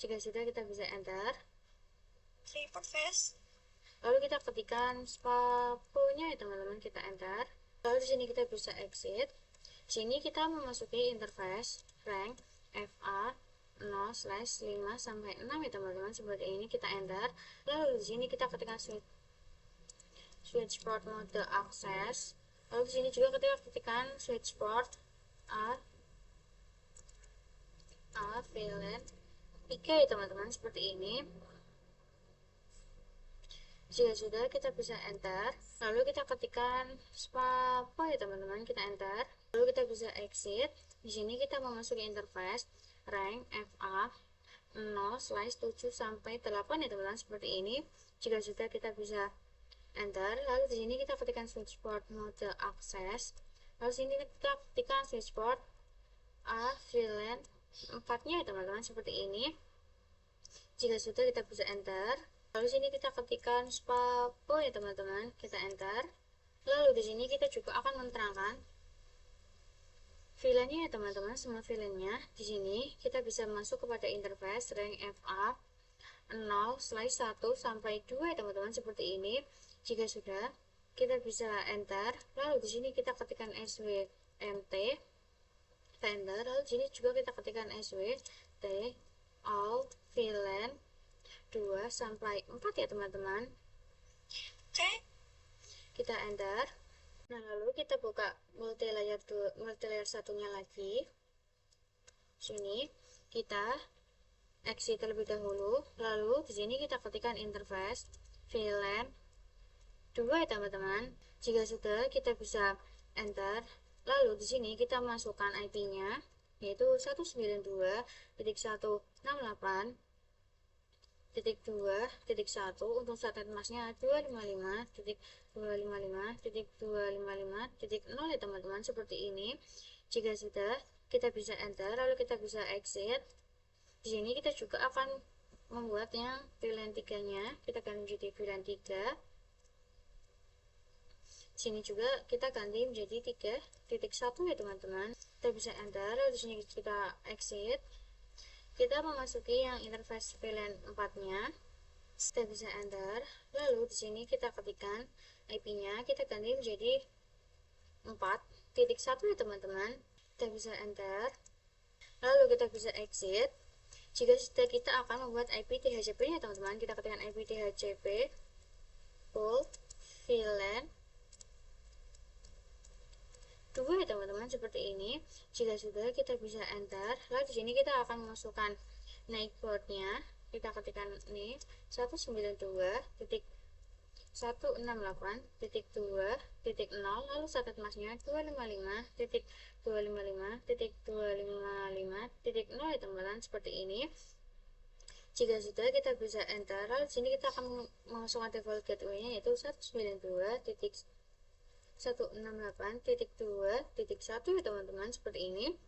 [SPEAKER 1] Jika sudah, kita bisa enter.
[SPEAKER 2] Report face.
[SPEAKER 1] Lalu kita ketikkan spapu-nya ya teman-teman, kita enter. Lalu di sini kita bisa exit. Sini kita memasuki interface rank FA 0/5 sampai 6 ya teman-teman, seperti ini. Kita enter. Lalu di sini kita ketikkan switch port mode access. Lalu di sini juga kita ketikkan switch port A VLAN 3 ya teman-teman, seperti ini. Jika sudah, kita bisa enter. Lalu kita ketikkan spapo ya teman-teman, kita enter. Lalu kita bisa exit. Di sini kita memasuki interface rank FA 0/7 sampai 8 ya teman-teman, seperti ini. Jika sudah, kita bisa enter. Lalu di sini kita ketikkan switchboard mode akses. Lalu sini kita ketikkan switchboard A VLAN 4-nya ya teman-teman, seperti ini. Jika sudah, kita bisa enter. Lalu sini kita ketikkan spapo ya teman-teman, kita enter. Lalu di sini kita juga akan menerangkan VLAN-nya ya teman-teman, semua VLAN-nya. Di sini kita bisa masuk kepada interface rank FA 0/1 sampai 2 ya teman-teman, seperti ini. Jika sudah, kita bisa enter. Lalu di sini kita ketikkan swmt, kita enter. Lalu di sini juga kita ketikkan swt all VLAN 2 sampai 4 ya teman-teman.
[SPEAKER 2] Oke.
[SPEAKER 1] Kita enter. Nah, lalu kita buka multilayer satunya lagi. Sini kita exit terlebih dahulu. Lalu di sini kita ketikkan interface VLAN 2 ya teman-teman. Jika sudah, kita bisa enter. Lalu di sini kita masukkan IP-nya, yaitu 192.168.2.1. untuk subnet masknya 255.255.255.0 ya teman-teman, seperti ini. Jika sudah, kita bisa enter. Lalu kita bisa exit. Di sini kita juga akan membuat yang VLAN 3-nya. Kita akan menjadi VLAN 3. Sini juga kita ganti menjadi 3.1 ya teman-teman. Kita bisa enter. Lalu di sini kita exit. Kita memasuki yang interface VLAN 4-nya. Kita bisa enter. Lalu di sini kita ketikkan IP-nya, kita ganti menjadi 4.1 ya teman-teman. Kita bisa enter. Lalu kita bisa exit. Jika sudah, kita akan membuat IP DHCP-nya teman-teman. Kita ketikkan IP DHCP full VLAN 2 ya teman-teman, seperti ini. Jika sudah, kita bisa enter. Lalu di sini kita akan memasukkan NIC port-nya. Kita ketikkan ini 192.168.2.0, lalu subnet masknya 255.255.255.0 ya teman-teman, seperti ini. Jika sudah, kita bisa enter. Lalu di sini kita akan memasukkan default gateway-nya, yaitu 192.168.2.1 ya teman-teman, seperti ini.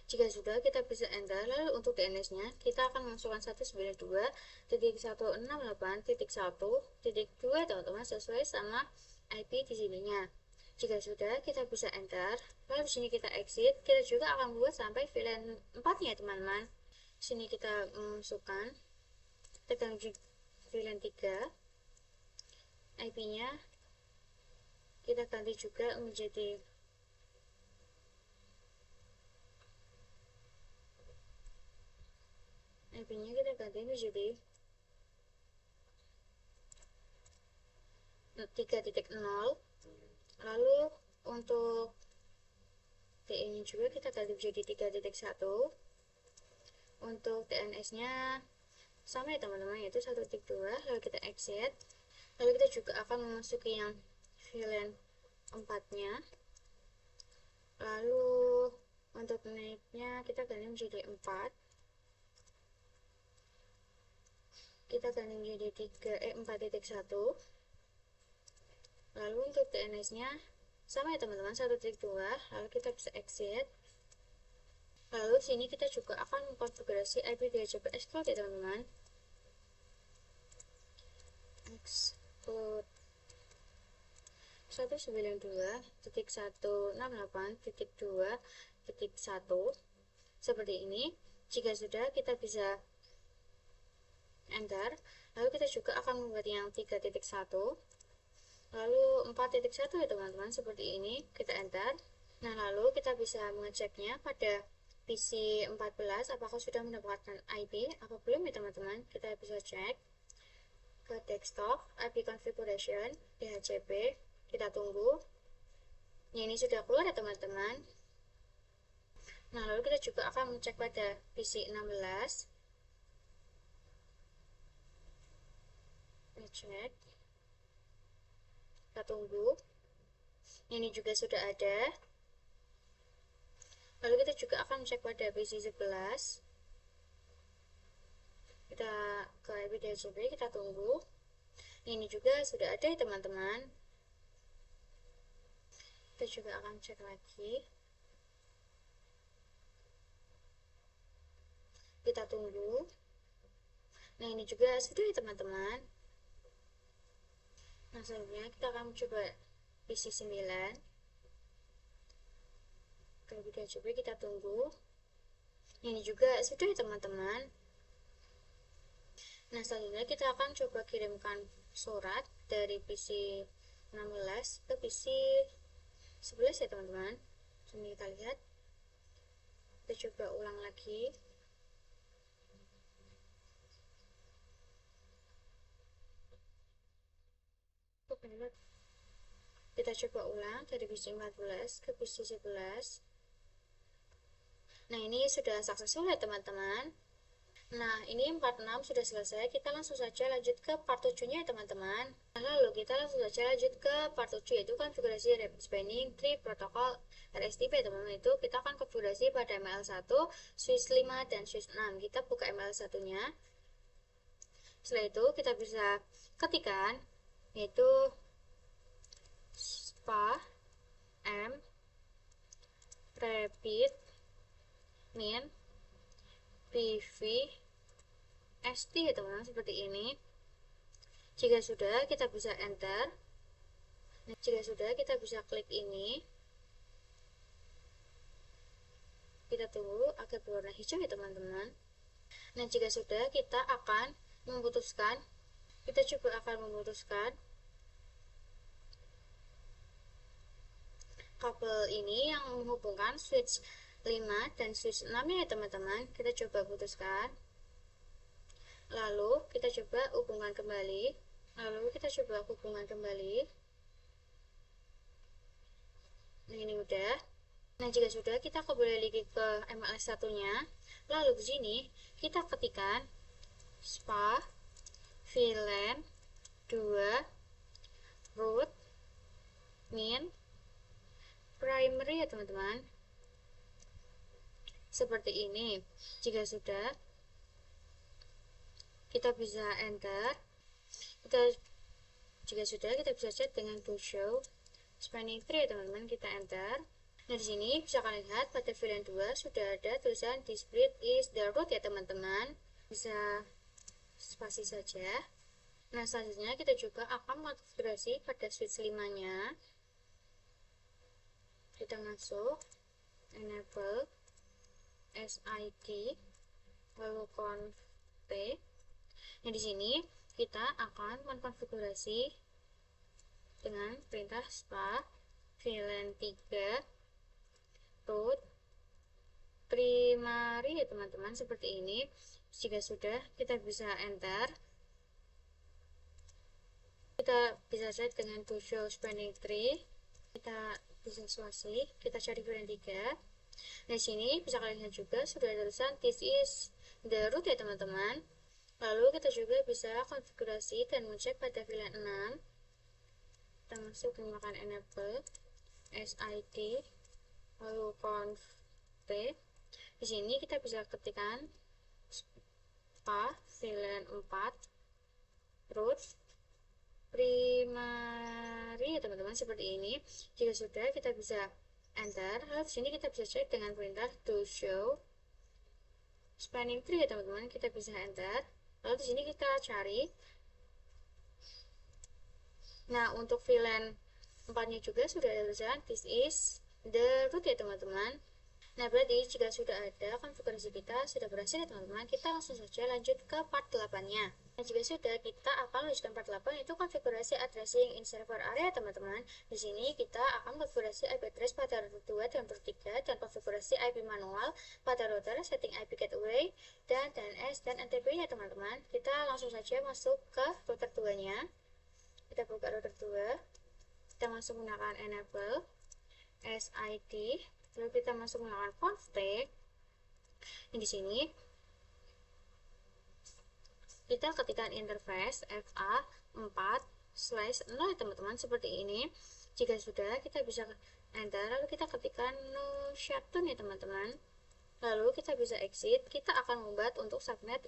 [SPEAKER 1] Jika sudah, kita bisa enter. Lalu untuk DNS-nya, kita akan masukkan 192.168.1.2 teman-teman, sesuai sama IP di sininya. Jika sudah, kita bisa enter. Lalu di sini kita exit. Kita juga akan buat sampai VLAN 4-nya teman-teman. Sini kita masukkan, kita ganti VLAN 3. IP-nya kita ganti juga menjadi IP-nya kita ganti menjadi 3.0. Lalu untuk DE-nya juga kita ganti menjadi 3.1. Untuk DNS-nya sama ya teman-teman, yaitu 1.2. Lalu kita exit. Lalu kita juga akan memasuki yang VLAN 4-nya. Lalu untuk NIC-nya kita ganti menjadi 4. Kita ganti menjadi 4.1. Lalu untuk DNS-nya sama ya teman-teman, 1.2. Lalu kita bisa exit. Lalu sini kita juga akan mengkonfigurasi IP DHCP exclude ya teman-teman. Exclude 192.168.2.1 seperti ini. Jika sudah, kita bisa enter. Lalu kita juga akan membuat yang 3.1, lalu 4.1 ya teman-teman, seperti ini. Kita enter. Nah, lalu kita bisa mengeceknya pada PC 14 apakah sudah mendapatkan IP apa belum ya teman-teman. Kita bisa cek ke desktop, IP configuration, DHCP. Kita tunggu. Ya, ini sudah keluar ya teman-teman. Nah, lalu kita juga akan mengecek pada PC 16. Cek, kita tunggu. Ini juga sudah ada. Lalu kita juga akan cek pada PC 11. Kita ke IP DHCP, kita tunggu. Ini juga sudah ada ya teman-teman. Kita juga akan cek lagi. Kita tunggu. Nah, ini juga sudah ya teman-teman. Nah, selanjutnya kita akan coba isi 9. Kalau kita coba, kita tunggu. Ini juga sudah ya teman-teman. Nah, selanjutnya kita akan coba kirimkan surat dari PC 16 ke PC 11 ya teman-teman. Sini kita lihat. Kita coba ulang lagi. Kita coba ulang dari PC 14 ke PC 11. Nah, ini sudah successful ya teman-teman. Nah, ini 46 sudah selesai. Kita langsung saja lanjut ke part 7-nya ya teman-teman. Nah, lalu kita langsung saja lanjut ke part 7, yaitu konfigurasi Rapid Spanning Tree Protocol RSTP teman-teman. Itu kita akan konfigurasi pada ML1, switch 5, dan switch 6. Kita buka ML1-nya. Setelah itu kita bisa ketikkan, yaitu spa m rapid min pv st ya teman-teman, seperti ini. Jika sudah, kita bisa enter. Nah, jika sudah, kita bisa klik ini. Kita tunggu agar berwarna hijau ya teman-teman. Nah, jika sudah, kita akan memutuskan, kita coba akan memutuskan kabel ini yang menghubungkan switch 5 dan switch 6 ya teman-teman. Kita coba putuskan. Lalu kita coba hubungkan kembali. Nah, ini udah. Nah, jika sudah, kita kembali lagi ke MLS 1-nya. Lalu di sini kita ketikkan spa VLAN 2 root min primary ya teman-teman. Seperti ini. Jika sudah, kita bisa enter. Jika sudah, kita bisa chat dengan to show spanning tree ya teman-teman. Kita enter. Nah, di sini bisa kalian lihat pada VLAN 2 sudah ada tulisan this bridge is the root ya teman-teman. Bisa spasi saja. Nah, selanjutnya kita juga akan mengkonfigurasi pada switch 5-nya. Kita masuk enable SID lalu conf Nah, di sini kita akan mengkonfigurasi dengan perintah spa VLAN 3 root primary ya teman-teman, seperti ini. Jika sudah, kita bisa enter. Kita bisa set dengan to show spanning tree. Kita bisa swasi, kita cari VLAN 3. Nah, di sini bisa kalian lihat juga sudah ada tulisan this is the root ya teman-teman. Lalu kita juga bisa konfigurasi dan mengecek pada VLAN 6. Kita masuk menggunakan enable SID lalu conf Di sini kita bisa ketikkan spa VLAN 4 root primary ya teman-teman, seperti ini. Jika sudah, kita bisa enter. Lalu di sini kita bisa cek dengan perintah to show spanning tree ya teman-teman. Kita bisa enter. Lalu di sini kita cari. Nah, untuk VLAN 4-nya juga sudah ada tulisan this is the root ya teman-teman. Nah, berarti jika sudah ada konfigurasi kita sudah berhasil ya teman-teman, kita langsung saja lanjut ke part 8-nya. Nah, jika sudah, kita akan lanjutkan part 8, yaitu konfigurasi addressing in server area teman-teman. Di sini kita akan konfigurasi IP address pada router 2 dan router 3 dan konfigurasi IP manual pada router, setting IP gateway dan DNS dan NTP ya teman-teman. Kita langsung saja masuk ke router 2-nya. Kita buka router 2. Kita masuk menggunakan enable SID. Lalu kita masuk menggunakan config. Di sini kita ketikkan interface FA4/0 teman-teman, seperti ini. Jika sudah, kita bisa enter. Lalu kita ketikkan no shutdown ya teman-teman. Lalu kita bisa exit. Kita akan membuat untuk subnet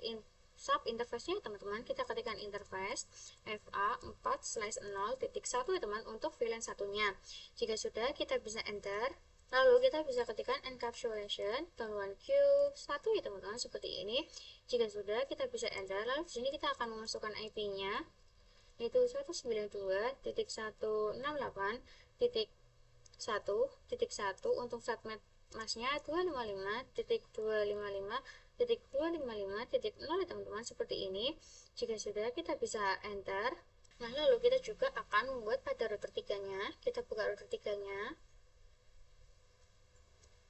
[SPEAKER 1] sub interface-nya teman-teman, kita ketikkan interface fa4/0.1 ya teman, untuk VLAN satunya. Jika sudah, kita bisa enter. Lalu kita bisa ketikkan encapsulation .1q1 ya teman-teman, seperti ini. Jika sudah, kita bisa enter. Lalu di sini kita akan memasukkan IP-nya, yaitu 192.168.1.1 untuk subnet masnya 255.255.255.0 ya teman-teman, seperti ini. Jika sudah, kita bisa enter. Nah, lalu kita juga akan membuat pada router 3-nya. Kita buka router 3-nya.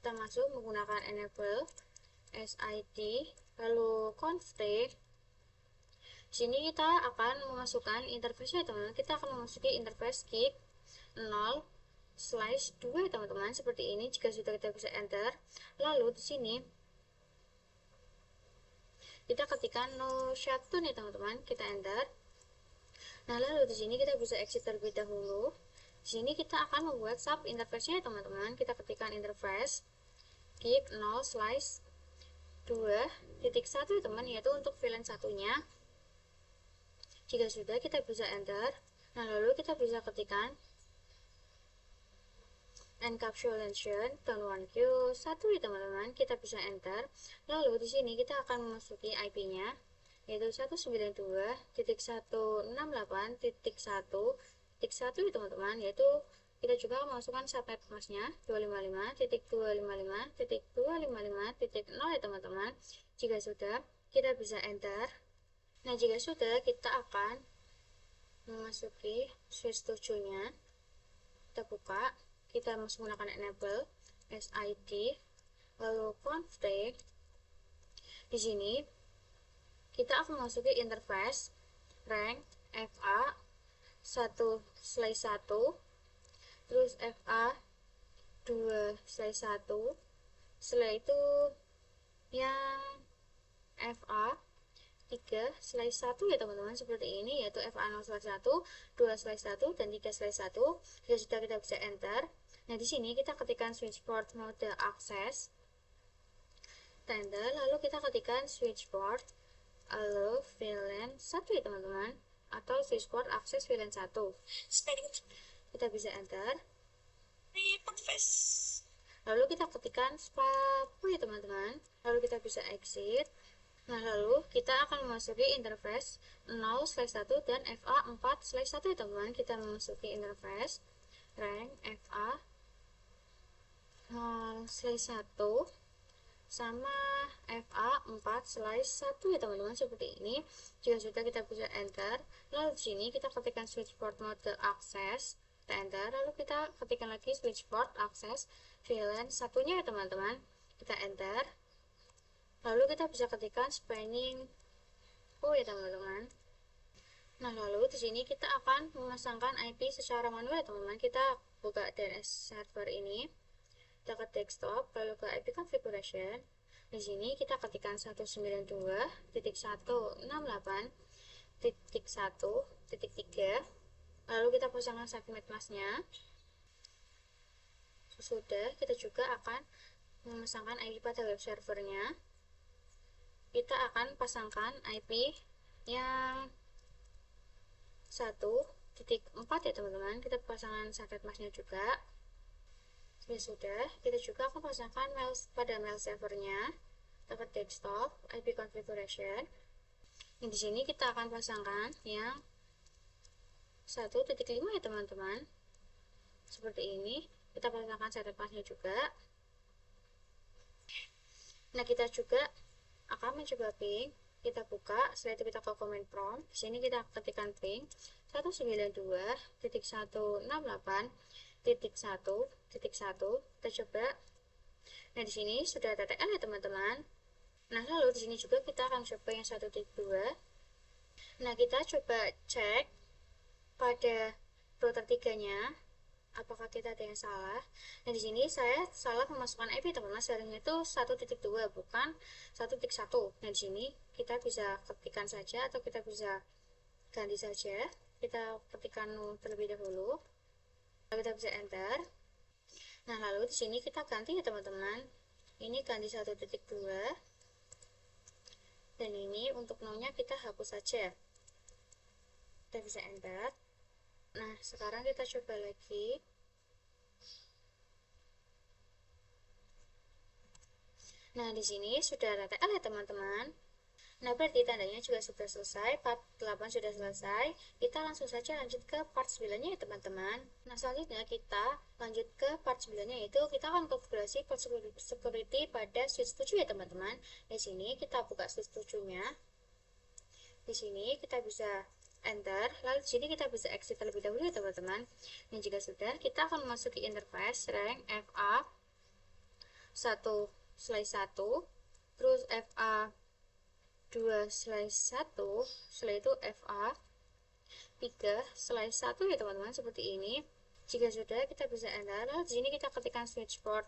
[SPEAKER 1] Kita masuk menggunakan enable SID, lalu config. Di sini kita akan memasukkan interface-nya teman-teman. Kita akan memasuki interface gig 0/2 teman-teman, seperti ini. Jika sudah, kita bisa enter. Lalu di sini kita ketikkan no shutdown ya teman-teman, kita enter. Nah, lalu di sini kita bisa exit terlebih dahulu. Di sini kita akan membuat sub interface-nya ya teman-teman. Kita ketikkan interface gig 0/2.1 ya teman, yaitu untuk VLAN satunya. Jika sudah, kita bisa enter. Nah, lalu kita bisa ketikkan encapsulation .1q1 ya teman-teman, kita bisa enter. Lalu di sini kita akan memasuki IP-nya, yaitu 192.168.1.1 ya teman-teman, yaitu kita juga memasukkan subnet masnya 255.255.255.0 ya teman-teman. Jika sudah, kita bisa enter. Nah, jika sudah, kita akan memasuki switch 7-nya. Kita buka, kita menggunakan enable SID, lalu config. Di sini kita akan memasuki interface rank FA 1/1, terus FA 2/1, setelah itu yang FA 3/1 ya teman-teman, seperti ini, yaitu FA 0/1, 2/1, dan 3/1. Jika sudah, kita bisa enter. Nah, di sini kita ketikkan switchboard mode access, enter, lalu kita ketikkan switchboard allow VLAN 1 ya teman-teman, atau switchboard access VLAN 1. Kita bisa enter. Lalu kita ketikkan spapu ya teman-teman, lalu kita bisa exit. Nah, lalu kita akan memasuki interface 0/1 dan FA 4/1 ya teman-teman. Kita memasuki interface rank FA 0/1 sama FA 4/1 ya teman-teman, seperti ini. Jika sudah, kita bisa enter. Lalu di sini kita ketikkan switchboard mode access, kita enter. Lalu kita ketikkan lagi switchboard access VLAN satunya ya teman-teman, kita enter. Lalu kita bisa ketikkan spanning ya teman-teman. Nah, lalu di sini kita akan memasangkan IP secara manual ya teman-teman. Kita buka DNS server ini, kita ke desktop, lalu ke IP configuration. Di sini kita ketikkan 192.168.1.3, lalu kita pasangkan subnet masknya. Sesudah, kita juga akan memasangkan IP pada web servernya. Kita akan pasangkan IP yang 1.4 ya teman-teman. Kita pasangkan subnet masknya juga. Sudah, kita juga akan pasangkan pada mail servernya. Kita ke desktop, IP configuration. Di sini kita akan pasangkan yang 1.5 ya teman-teman, seperti ini. Kita pasangkan subnet masknya juga. Nah, kita juga akan mencoba ping. Kita buka, setelah itu kita ke command prompt. Di sini kita ketikkan ping 192.168.1.1. Kita coba. Nah, di sini sudah TTL ya teman-teman. Nah, lalu di sini juga kita akan coba yang 1.2. Nah, kita coba cek pada router 3-nya apakah kita ada yang salah. Nah, di sini saya salah memasukkan IP teman-teman, seharusnya itu 1.2 bukan 1.1. Nah, di sini kita bisa ketikkan saja atau kita bisa ganti saja. Kita ketikkan terlebih dahulu, lalu kita bisa enter. Nah, lalu di sini kita ganti ya teman-teman, ini ganti 1.2. Dan ini untuk no-nya kita hapus saja. Kita bisa enter. Nah, sekarang kita coba lagi. Nah, di sini sudah ada TL ya teman-teman. Nah, berarti tandanya juga sudah selesai, part 8 sudah selesai. Kita langsung saja lanjut ke part 9-nya ya teman-teman. Nah, selanjutnya kita lanjut ke part 9-nya, yaitu kita akan konfigurasi port security pada switch 7 ya teman-teman. Di sini kita buka switch 7-nya. Di sini kita bisa enter, lalu di sini kita bisa exit terlebih dahulu ya teman-teman. Dan jika sudah, kita akan memasuki interface rank FA 1/1, terus FA 2/1, setelah itu FA 3/1 ya teman-teman, seperti ini. Jika sudah, kita bisa enter, lalu di sini kita ketikkan switch port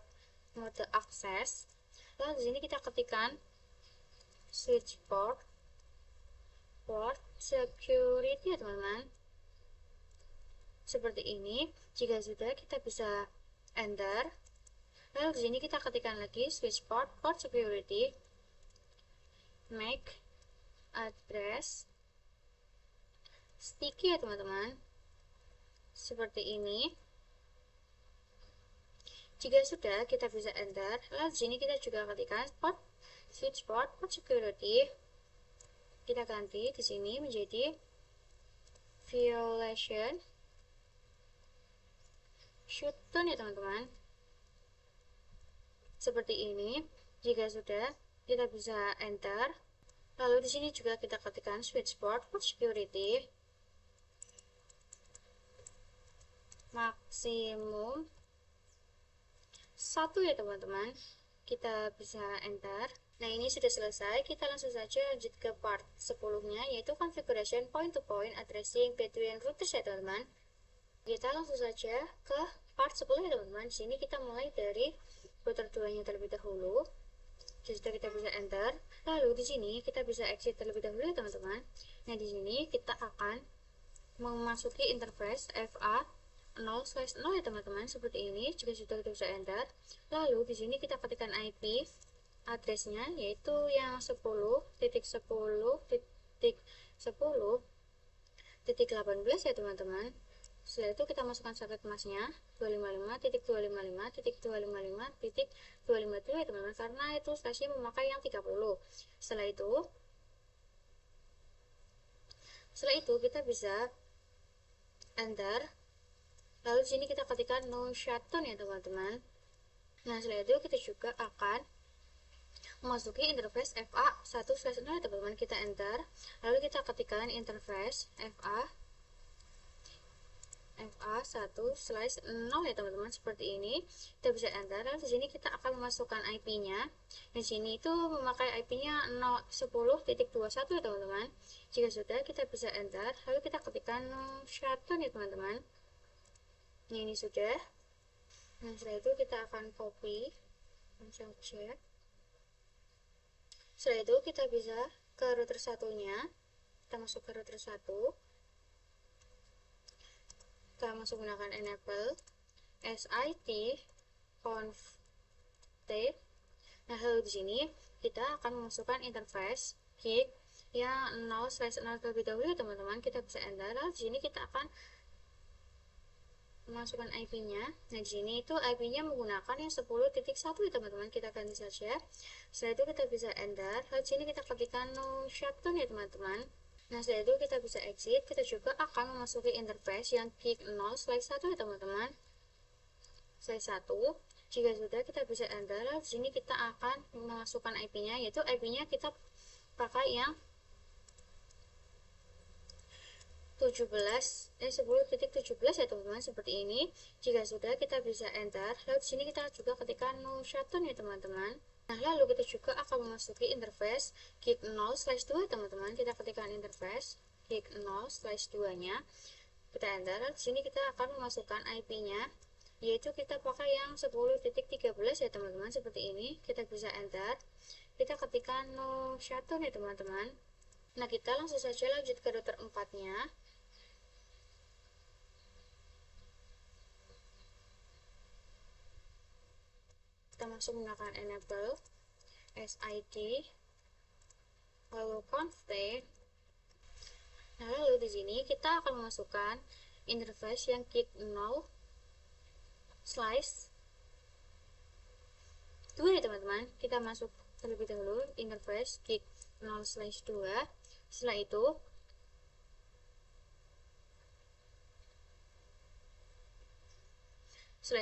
[SPEAKER 1] mode akses, lalu di sini kita ketikkan switch port security ya teman-teman, seperti ini. Jika sudah, kita bisa enter, lalu di sini kita ketikkan lagi switch port security MAC address sticky ya teman-teman, seperti ini. Jika sudah, kita bisa enter, lalu di sini kita juga ketikkan switch port security. Kita ganti di sini menjadi violation shutdown ya teman-teman, seperti ini. Jika sudah, kita bisa enter, lalu di sini juga kita ketikkan switch port security maksimum 1 ya teman-teman. Kita bisa enter. Nah, ini sudah selesai. Kita langsung saja lanjut ke part 10-nya, yaitu configuration point-to-point addressing between routers ya teman-teman. Kita langsung saja ke part 10 ya teman-teman. Di sini kita mulai dari router 2-nya terlebih dahulu. Jadi kita bisa enter. Lalu di sini kita bisa exit terlebih dahulu ya teman-teman. Nah, di sini kita akan memasuki interface FA 0/0 ya teman-teman, seperti ini. Jika sudah, kita bisa enter. Lalu di sini kita ketikkan IP addressnya, yaitu yang 10.10.10.18 ya teman-teman. Setelah itu kita masukkan soket masnya 255.255.255.252 ya teman-teman, karena itu stasiun memakai yang 30. Setelah itu kita bisa enter, lalu di sini kita ketikkan no shutdown ya teman-teman. Nah, setelah itu kita juga akan memasuki interface FA 1/0 ya teman-teman. Kita enter, lalu kita ketikkan interface FA 1/0 ya teman-teman, seperti ini. Kita bisa enter, lalu di sini kita akan memasukkan IP-nya. Di sini itu memakai IP-nya 10.21 ya teman-teman. Jika sudah, kita bisa enter, lalu kita ketikkan shutdown ya teman-teman. Nah, ini sudah. Nah, setelah itu kita akan copy saja. Setelah itu kita bisa ke router satunya. Kita masuk ke router 1. Kita masuk menggunakan enable SIT conf t. Nah, lalu di sini kita akan memasukkan interface gig yang 0/0 terlebih dahulu ya teman-teman. Kita bisa enter. Lalu di sini kita akan memasukkan IP-nya. Nah, di sini itu IP-nya menggunakan yang 10.1 ya teman-teman. Kita ganti saja. Setelah itu kita bisa enter. Lalu di sini kita ketikkan no shutdown ya teman-teman. Nah, setelah itu kita bisa exit. Kita juga akan memasuki interface yang gig 0/1 ya teman-teman. /1. Jika sudah, kita bisa enter. Lalu di sini kita akan memasukkan IP-nya, yaitu IP-nya kita pakai yang 10.17 ya teman-teman, seperti ini. Jika sudah, kita bisa enter. Lalu di sini kita juga ketikkan no shutdown ya teman-teman. Nah, lalu kita juga akan memasuki interface gig 0/2 teman-teman. Kita ketikkan interface gig 0/2-nya. Kita enter. Lalu di sini kita akan memasukkan IP-nya, yaitu kita pakai yang 10.13 ya teman-teman, seperti ini. Kita bisa enter. Kita ketikkan no shutdown ya teman-teman. Nah, kita langsung saja lanjut ke router 4-nya. Kita masuk menggunakan enable SID lalu config. Nah, lalu di sini kita akan memasukkan interface yang kick 0 slice 2 ya teman-teman. Kita masuk terlebih dahulu interface kick 0 slash 2. Setelah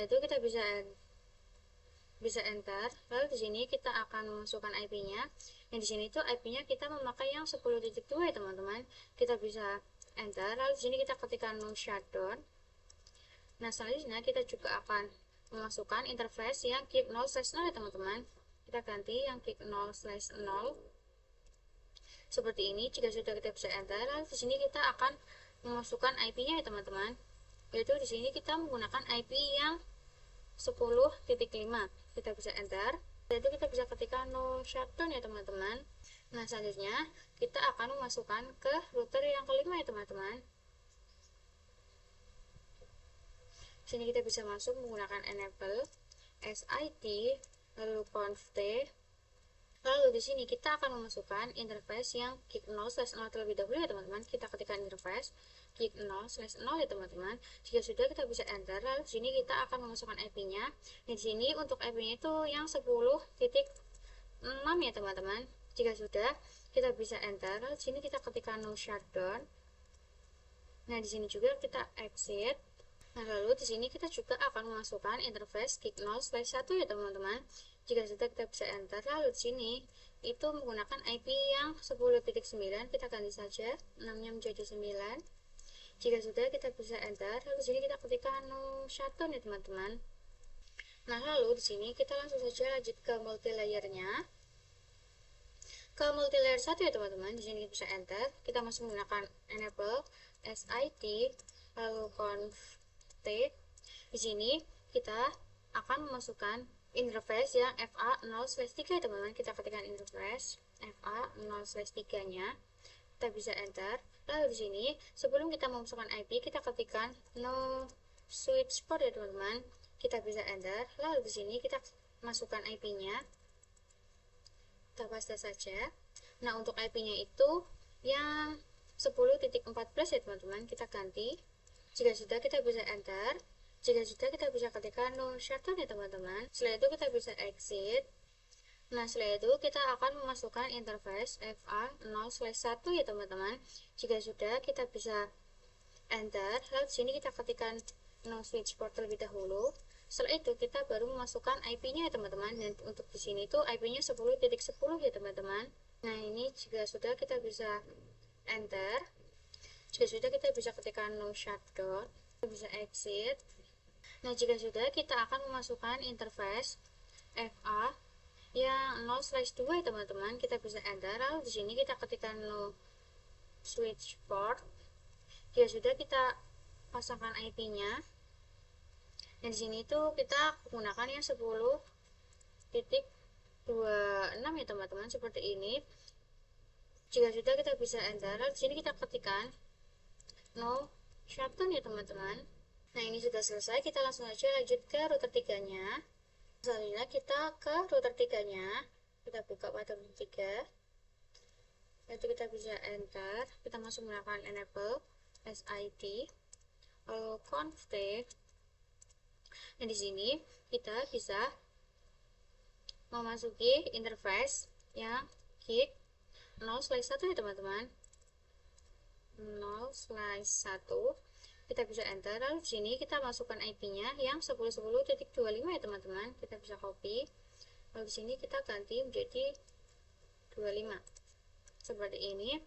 [SPEAKER 1] itu kita bisa enter. Lalu di sini kita akan memasukkan IP-nya. Yang di sini tuh IP-nya kita memakai yang 10.2 ya teman-teman. Kita bisa enter. Lalu di sini kita ketikkan no shutdown. Nah, selanjutnya kita juga akan memasukkan interface yang kick 0 slash 0 ya teman-teman. Kita ganti yang kick 0 slash 0 seperti ini. Jika sudah, kita bisa enter. Lalu di sini kita akan memasukkan IP-nya ya teman-teman. Yaitu di sini kita menggunakan IP yang 10.5. Kita bisa enter. Setelah itu kita bisa ketikkan no shutdown ya teman-teman. Nah, selanjutnya kita akan memasukkan ke router yang kelima ya teman-teman. Sini kita bisa masuk menggunakan enable SID lalu config. Lalu di sini kita akan memasukkan interface yang kick 0 slash 0 terlebih dahulu ya teman-teman. Kita ketikkan interface kick 0 slash 0 ya teman-teman. Jika sudah, kita bisa enter. Lalu di sini kita akan memasukkan IP-nya. Di sini untuk IP-nya itu yang 10.6 ya teman-teman. Jika sudah, kita bisa enter. Lalu di sini kita ketikkan no shutdown. Nah, di sini juga kita exit. Nah, lalu di sini kita juga akan memasukkan interface kick 0 slash 1 ya teman-teman. Jika sudah, kita bisa enter. Lalu di sini itu menggunakan IP yang 10.9, kita ganti saja 6-nya menjadi 9. Jika sudah, kita bisa enter. Lalu di sini kita ketikkan no shutdown ya teman-teman. Nah, lalu di sini kita langsung saja lanjut ke multilayernya. Ke multilayer 1 ya teman-teman. Di sini kita bisa enter. Kita masuk menggunakan enable SID lalu config. Di sini kita akan memasukkan interface yang FA0/3 ya teman-teman. Kita ketikkan interface FA0/3 nya. Kita bisa enter. Lalu di sini sebelum kita memasukkan IP, kita ketikkan no switch port ya teman-teman. Kita bisa enter. Lalu di sini kita masukkan IP-nya. Kita paste saja. Nah, untuk IP-nya itu yang 10.14 ya teman-teman. Kita ganti. Jika sudah, kita bisa enter. Jika sudah, kita bisa ketikkan no shutdown ya teman-teman. Setelah itu kita bisa exit. Nah, setelah itu kita akan memasukkan interface FA0/1 ya teman-teman. Jika sudah, kita bisa enter. Lalu di sini kita ketikkan no switch port terlebih dahulu. Setelah itu kita baru memasukkan IP-nya ya teman-teman. Dan untuk di sini tuh IP-nya 10.10 ya teman-teman. Nah, ini jika sudah, kita bisa enter. Jika sudah, kita bisa ketikkan no shutdown. Kita bisa exit. Nah, jika sudah, kita akan memasukkan interface FA yang 0/2 ya teman-teman. Kita bisa enter. Lalu di sini kita ketikkan no switch port. Jika sudah, kita pasangkan IP-nya. Dan di sini tuh kita menggunakan yang 10.26 ya teman-teman, seperti ini. Jika sudah, kita bisa enter. Lalu di sini kita ketikkan no shutdown ya teman-teman. Nah, ini sudah selesai. Kita langsung aja lanjut ke router 3-nya. Selanjutnya kita ke router 3-nya. Kita buka pada router 3. Lalu kita bisa enter. Kita masuk menggunakan enable SID lalu config. Nah, di sini kita bisa memasuki interface yang kick 0/1 ya teman-teman. 0/1. Kita bisa enter. Lalu di sini kita masukkan IP-nya yang 10.10.25 ya teman-teman. Kita bisa copy. Lalu di sini kita ganti menjadi 25. Seperti ini.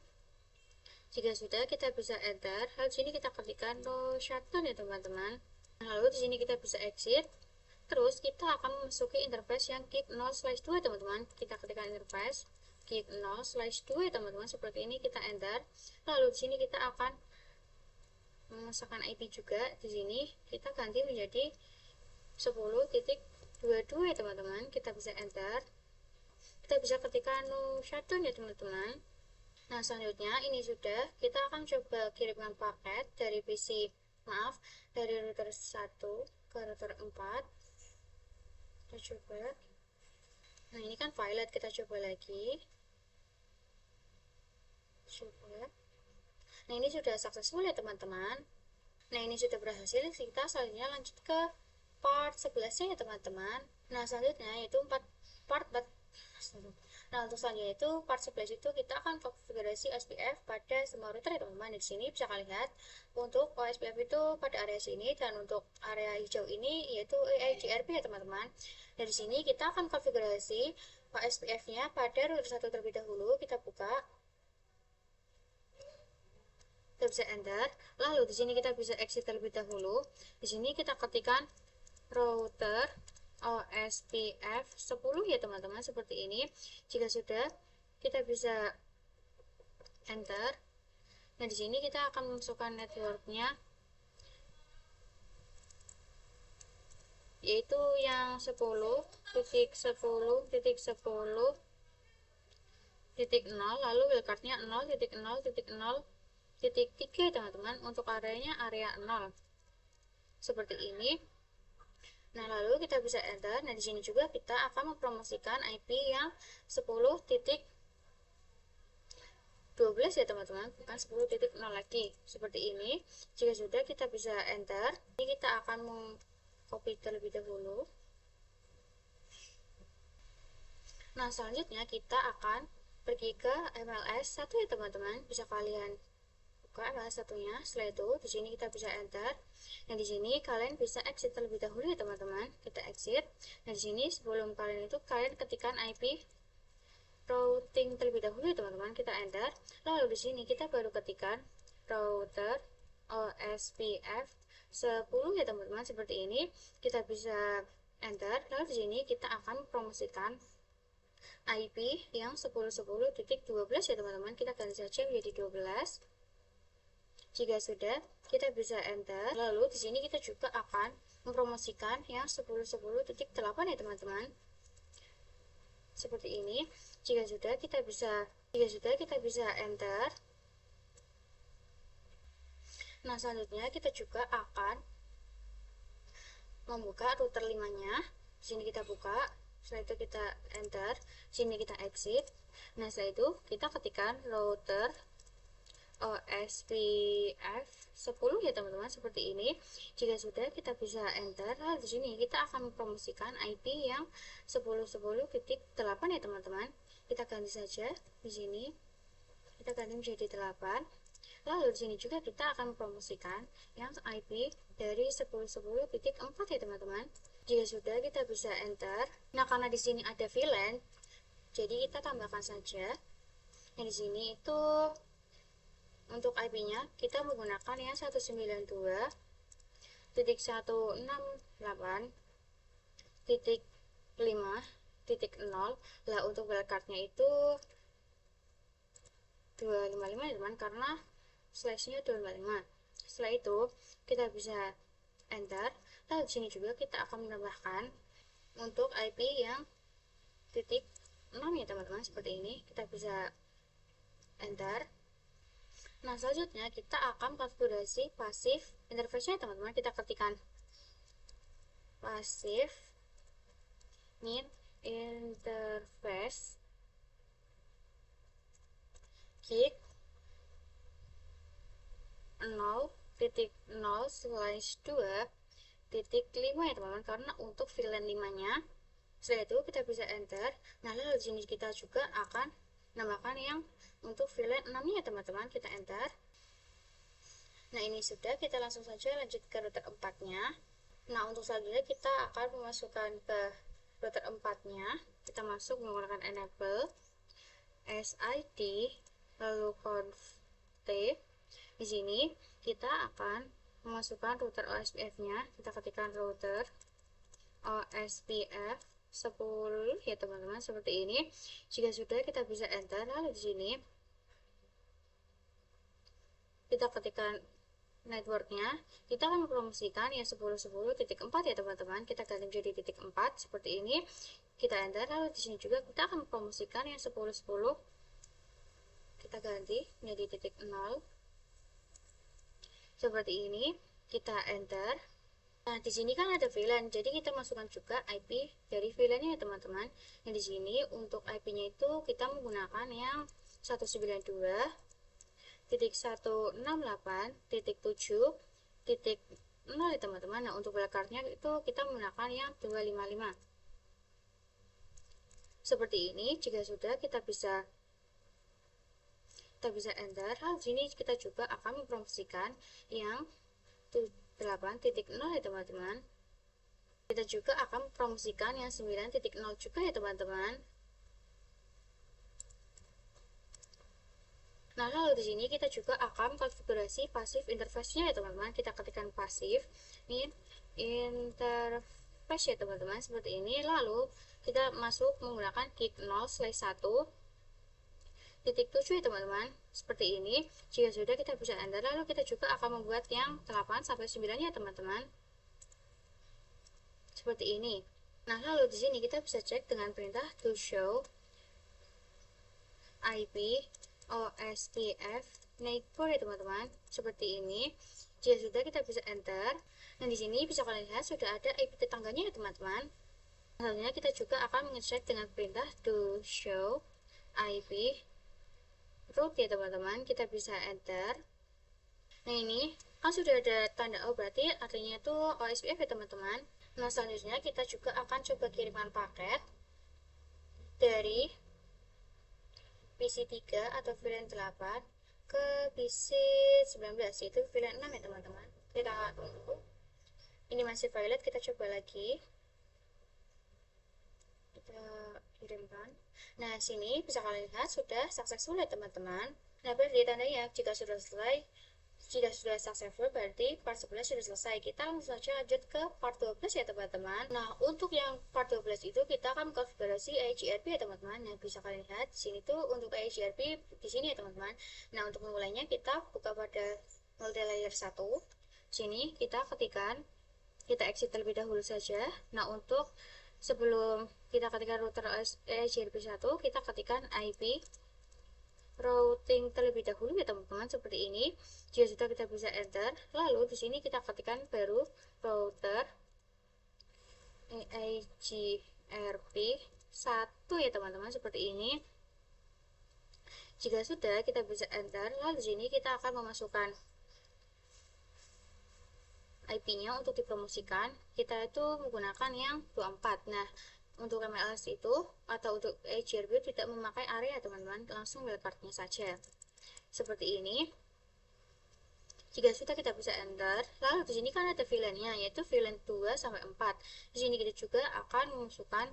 [SPEAKER 1] Jika sudah, kita bisa enter. Lalu di sini kita ketikkan no shutdown ya teman-teman. Lalu di sini kita bisa exit. Terus kita akan memasuki interface yang kick 0/2 teman-teman. Kita ketikkan interface kick 0/2 teman-teman, seperti ini. Kita enter. Lalu di sini kita akan memasukkan IP juga. Di sini kita ganti menjadi 10.22 ya teman-teman. Kita bisa enter. Kita bisa ketikkan no shutdown ya teman-teman. Nah, selanjutnya ini sudah. Kita akan coba kirimkan paket dari dari router 1 ke router 4. Kita coba. Nah, ini kan violet. Kita coba lagi. Sudah. Nah, ini sudah successful ya teman-teman. Nah, ini sudah berhasil. Kita selanjutnya lanjut ke part 11-nya ya teman-teman. Nah, selanjutnya yaitu part. Nah, untuk selanjutnya itu part 11 itu kita akan konfigurasi OSPF pada semua router ya teman-teman. Di sini bisa kalian lihat untuk OSPF itu pada area sini, dan untuk area hijau ini yaitu EIGRP ya teman-teman. Dari sini kita akan konfigurasi OSPF-nya pada router 1 terlebih dahulu. Kita buka, kita bisa enter. Lalu di sini kita bisa exit terlebih dahulu. Di sini kita ketikkan router OSPF 10 ya teman-teman, seperti ini. Jika sudah, kita bisa enter. Nah, di sini kita akan memasukkan networknya, yaitu yang 10.10.10.0, lalu wildcardnya 0.0.0.3 teman-teman. Untuk areanya area 0 seperti ini. Nah, lalu kita bisa enter. Nah, di sini juga kita akan mempromosikan IP yang 10.12 ya teman-teman, bukan 10.0 lagi, seperti ini. Jika sudah, kita bisa enter. Ini kita akan copy terlebih dahulu. Nah, selanjutnya kita akan pergi ke MLS 1 ya teman-teman. Bisa kalian buka MLS satunya. Setelah itu, di sini kita bisa enter. Nah, di sini kalian bisa exit terlebih dahulu ya teman-teman. Kita exit. Nah, di sini sebelum kalian itu kalian ketikkan IP routing terlebih dahulu ya teman-teman. Kita enter. Lalu di sini kita baru ketikkan router OSPF 10 ya teman-teman, seperti ini. Kita bisa enter. Lalu di sini kita akan promosikan IP yang 10.10.12 ya teman-teman. Kita ganti saja menjadi 12. Jika sudah, kita bisa enter. Lalu di sini kita juga akan mempromosikan yang 10.10.8 ya teman-teman, seperti ini. Jika sudah, kita bisa enter. Nah, selanjutnya kita juga akan membuka router 5-nya. Di sini kita buka. Setelah itu kita enter. Sini kita exit. Nah, setelah itu kita ketikkan router OSPF 10 ya teman-teman, seperti ini. Jika sudah, kita bisa enter. Lalu di sini kita akan mempromosikan IP yang 10.10.8 ya teman-teman. Kita ganti saja di sini. Kita ganti menjadi 8. Lalu di sini juga kita akan mempromosikan yang IP dari 10.10.4 ya teman-teman. Jika sudah, kita bisa enter. Nah, karena di sini ada VLAN, jadi kita tambahkan saja. Nah, di sini itu untuk IP-nya kita menggunakan yang 192.168.5.0. Lah, untuk wildcardnya itu 255 ya teman, karena slashnya 255. Setelah itu kita bisa enter. Lalu di sini juga kita akan menambahkan untuk IP yang titik 6 ya teman-teman, seperti ini. Kita bisa enter. Nah, selanjutnya kita akan konfigurasi pasif interface-nya teman-teman. Kita ketikkan pasif min interface kick 0.0/2.5 ya teman-teman, karena untuk VLAN 5-nya. Setelah itu kita bisa enter. Nah, lalu di sini kita juga akan menambahkan yang untuk VLAN 6-nya ya teman-teman. Kita enter. Nah, ini sudah. Kita langsung saja lanjut ke router 4-nya. Nah, untuk selanjutnya kita akan memasukkan ke router 4-nya. Kita masuk menggunakan enable SID lalu conf-t. Di sini kita akan memasukkan router OSPF-nya. Kita ketikkan router OSPF 10 ya teman-teman, seperti ini. Jika sudah, kita bisa enter. Lalu di sini kita ketikkan networknya. Kita akan mempromosikan yang 10.10.4 ya teman-teman. Kita ganti menjadi titik 4 seperti ini. Kita enter. Lalu di sini juga kita akan mempromosikan yang 10.10. Kita ganti menjadi titik 0 seperti ini. Kita enter. Nah, di sini kan ada VLAN, jadi kita masukkan juga IP dari VLAN-nya ya teman-teman. Nah, di sini untuk IP-nya itu kita menggunakan yang 192 168.7.0 ya teman-teman. Nah, untuk wildcardnya itu kita menggunakan yang 255 seperti ini. Jika sudah, kita bisa enter. Hal sini kita juga akan mempromosikan yang 8.0 ya teman-teman. Kita juga akan mempromosikan yang 9.0 juga ya teman-teman. Nah, lalu di sini kita juga akan konfigurasi passive interface-nya ya teman-teman. Kita ketikkan passive interface ya teman-teman, seperti ini. Lalu kita masuk menggunakan key 0/1.7 ya teman-teman, seperti ini. Jika sudah, kita bisa enter. Lalu kita juga akan membuat yang 8 sampai 9 ya teman-teman, seperti ini. Nah, lalu di sini kita bisa cek dengan perintah to show IP OSPF neighbor ya teman-teman, seperti ini. Jika sudah, kita bisa enter. Dan di sini bisa kalian lihat sudah ada IP tetangganya ya teman-teman. Selanjutnya kita juga akan mengecek dengan perintah to show IP root ya teman-teman. Kita bisa enter. Nah, ini kan sudah ada tanda O, berarti artinya itu OSPF ya teman-teman. Nah, selanjutnya kita juga akan coba kirimkan paket dari PC 3 atau VLAN 8 ke PC 19, yaitu VLAN 6 ya teman-teman. Kita tunggu. Ini masih valid, kita coba lagi. Kita kirimkan. Nah, sini bisa kalian lihat sudah successful ya teman-teman. Nah, berarti tandanya jika sudah selesai. Jika sudah successful, berarti part 11 sudah selesai. Kita langsung saja lanjut ke part 12 ya teman-teman. Nah, untuk yang part 12 itu kita akan konfigurasi EIGRP ya teman-teman. Nah, bisa kalian lihat di sini tuh untuk EIGRP di sini ya teman-teman. Nah, untuk memulainya kita buka pada multilayer 1. Sini kita ketikkan, kita exit terlebih dahulu saja. Nah, untuk sebelum kita ketikkan router EIGRP 1, kita ketikkan IP routing terlebih dahulu ya teman-teman, seperti ini. Jika sudah, kita bisa enter. Lalu di sini kita ketikkan baru router EIGRP 1 ya teman-teman, seperti ini. Jika sudah, kita bisa enter. Lalu di sini kita akan memasukkan IP-nya untuk dipromosikan. Kita itu menggunakan yang 24. Nah, untuk MLS itu atau untuk EIGRP tidak memakai area teman-teman, langsung wildcardnya saja, seperti ini. Jika sudah, kita bisa enter. Lalu di sini kan ada VLAN-nya, yaitu VLAN 2 sampai 4. Di sini kita juga akan memasukkan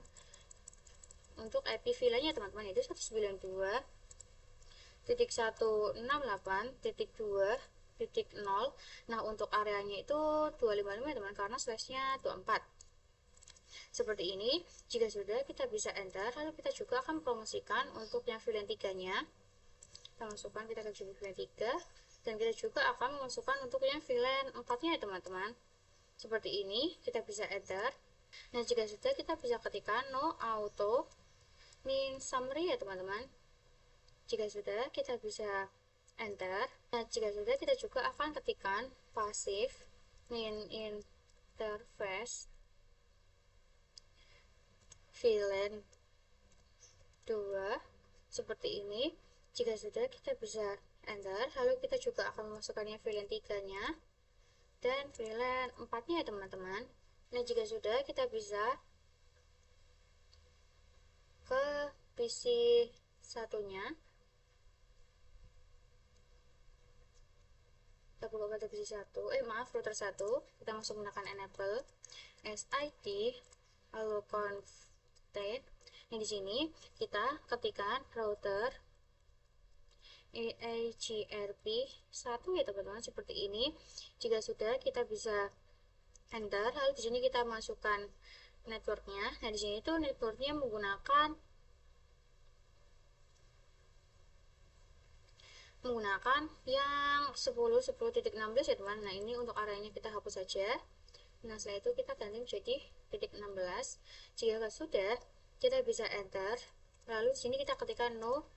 [SPEAKER 1] untuk IP VLAN-nya teman-teman, yaitu 192.168.2.0. Nah, untuk areanya itu 255 teman, karena slash-nya 24. Seperti ini. Jika sudah, kita bisa enter. Lalu kita juga akan promosikan untuk yang VLAN 3-nya. Kita masukkan, kita ke VLAN 3. Dan kita juga akan memasukkan untuk yang VLAN 4-nya ya teman-teman, seperti ini. Kita bisa enter. Nah, jika sudah, kita bisa ketikkan no auto min summary ya teman-teman. Jika sudah, kita bisa enter. Nah, jika sudah, kita juga akan ketikkan passive min interface VLAN 2, seperti ini. Jika sudah, kita bisa enter. Lalu kita juga akan memasukkannya VLAN 3-nya dan VLAN 4-nya ya teman-teman. Nah, jika sudah, kita bisa ke PC 1-nya. Kita buka pada PC 1, router 1. Kita masuk menggunakan enable SID lalu conft. Nah, di sini kita ketikkan router EIGRP 1 ya teman-teman, seperti ini. Jika sudah, kita bisa enter. Lalu di sini kita masukkan networknya. Nah, di sini tuh networknya menggunakan yang 10.10.16 ya teman. Nah, ini untuk areanya kita hapus saja. Nah, setelah itu kita ganti menjadi .16. Jika sudah, kita bisa enter. Lalu di sini kita ketikkan no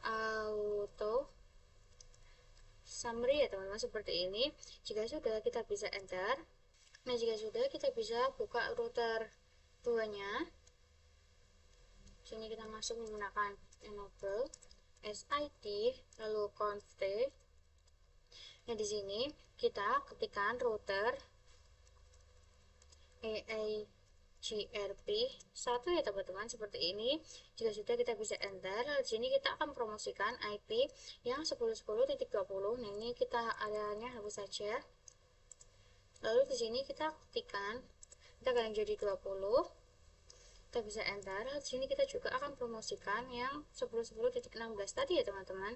[SPEAKER 1] auto summary ya teman-teman, seperti ini. Jika sudah, kita bisa enter. Nah, jika sudah, kita bisa buka router 2-nya. Sini kita masuk menggunakan enable SID lalu conft. Nah, di sini kita ketikkan router EAGRP 1 ya teman-teman, seperti ini. Jika sudah, kita bisa enter. Lalu di sini kita akan promosikan IP yang 10.10.20. Nah, ini kita areanya hapus saja. Lalu di sini kita ketikkan, kita akan jadi 20. Kita bisa enter. Lalu di sini kita juga akan promosikan yang 10.10.16 tadi ya teman-teman.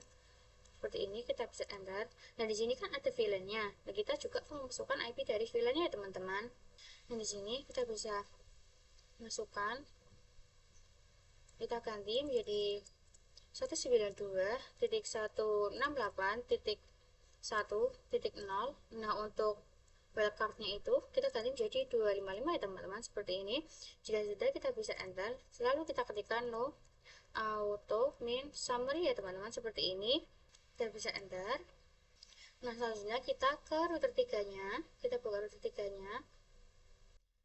[SPEAKER 1] Seperti ini kita bisa enter. Nah, di sini kan ada VLAN-nya. Nah, kita juga memasukkan IP dari VLAN-nya ya teman-teman. Nah, di sini kita bisa masukkan, kita ganti menjadi 192.168.1.0. Nah, untuk wildcardnya itu kita ganti menjadi 255 ya teman-teman, seperti ini. Jika sudah, kita bisa enter. Selalu kita ketikkan no auto min summary ya teman-teman, seperti ini. Kita bisa enter. Nah, selanjutnya kita ke router 3-nya. Kita buka router 3-nya.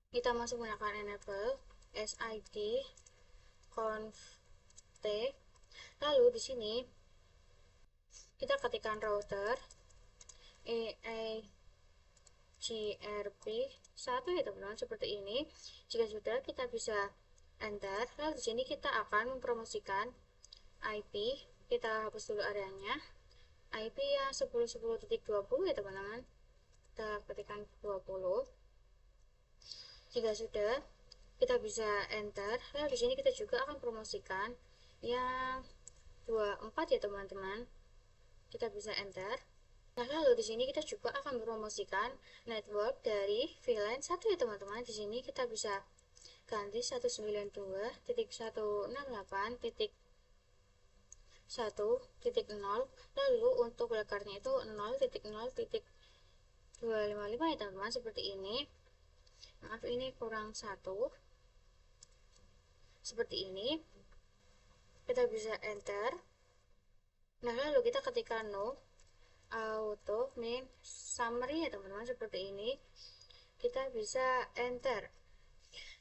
[SPEAKER 1] Kita masuk menggunakan enable SID conf t. Lalu di sini kita ketikkan router EAGRP 1 ya teman-teman, seperti ini. Jika sudah, kita bisa enter. Lalu di sini kita akan mempromosikan IP. Kita hapus dulu areanya. IP yang 10.10.20 ya teman-teman. Kita ketikkan 20. Jika sudah, kita bisa enter. Lalu di sini kita juga akan promosikan yang 24 ya teman-teman. Kita bisa enter. Nah, lalu di sini kita juga akan promosikan network dari VLAN 1 ya teman-teman. Di sini kita bisa ganti 192.168.1.0. Lalu untuk wildcardnya itu 0.0.255 ya teman-teman, seperti ini. Maaf, ini kurang 1. Seperti ini. Kita bisa enter. Nah, lalu kita ketikkan no auto min summary ya teman-teman, seperti ini. Kita bisa enter.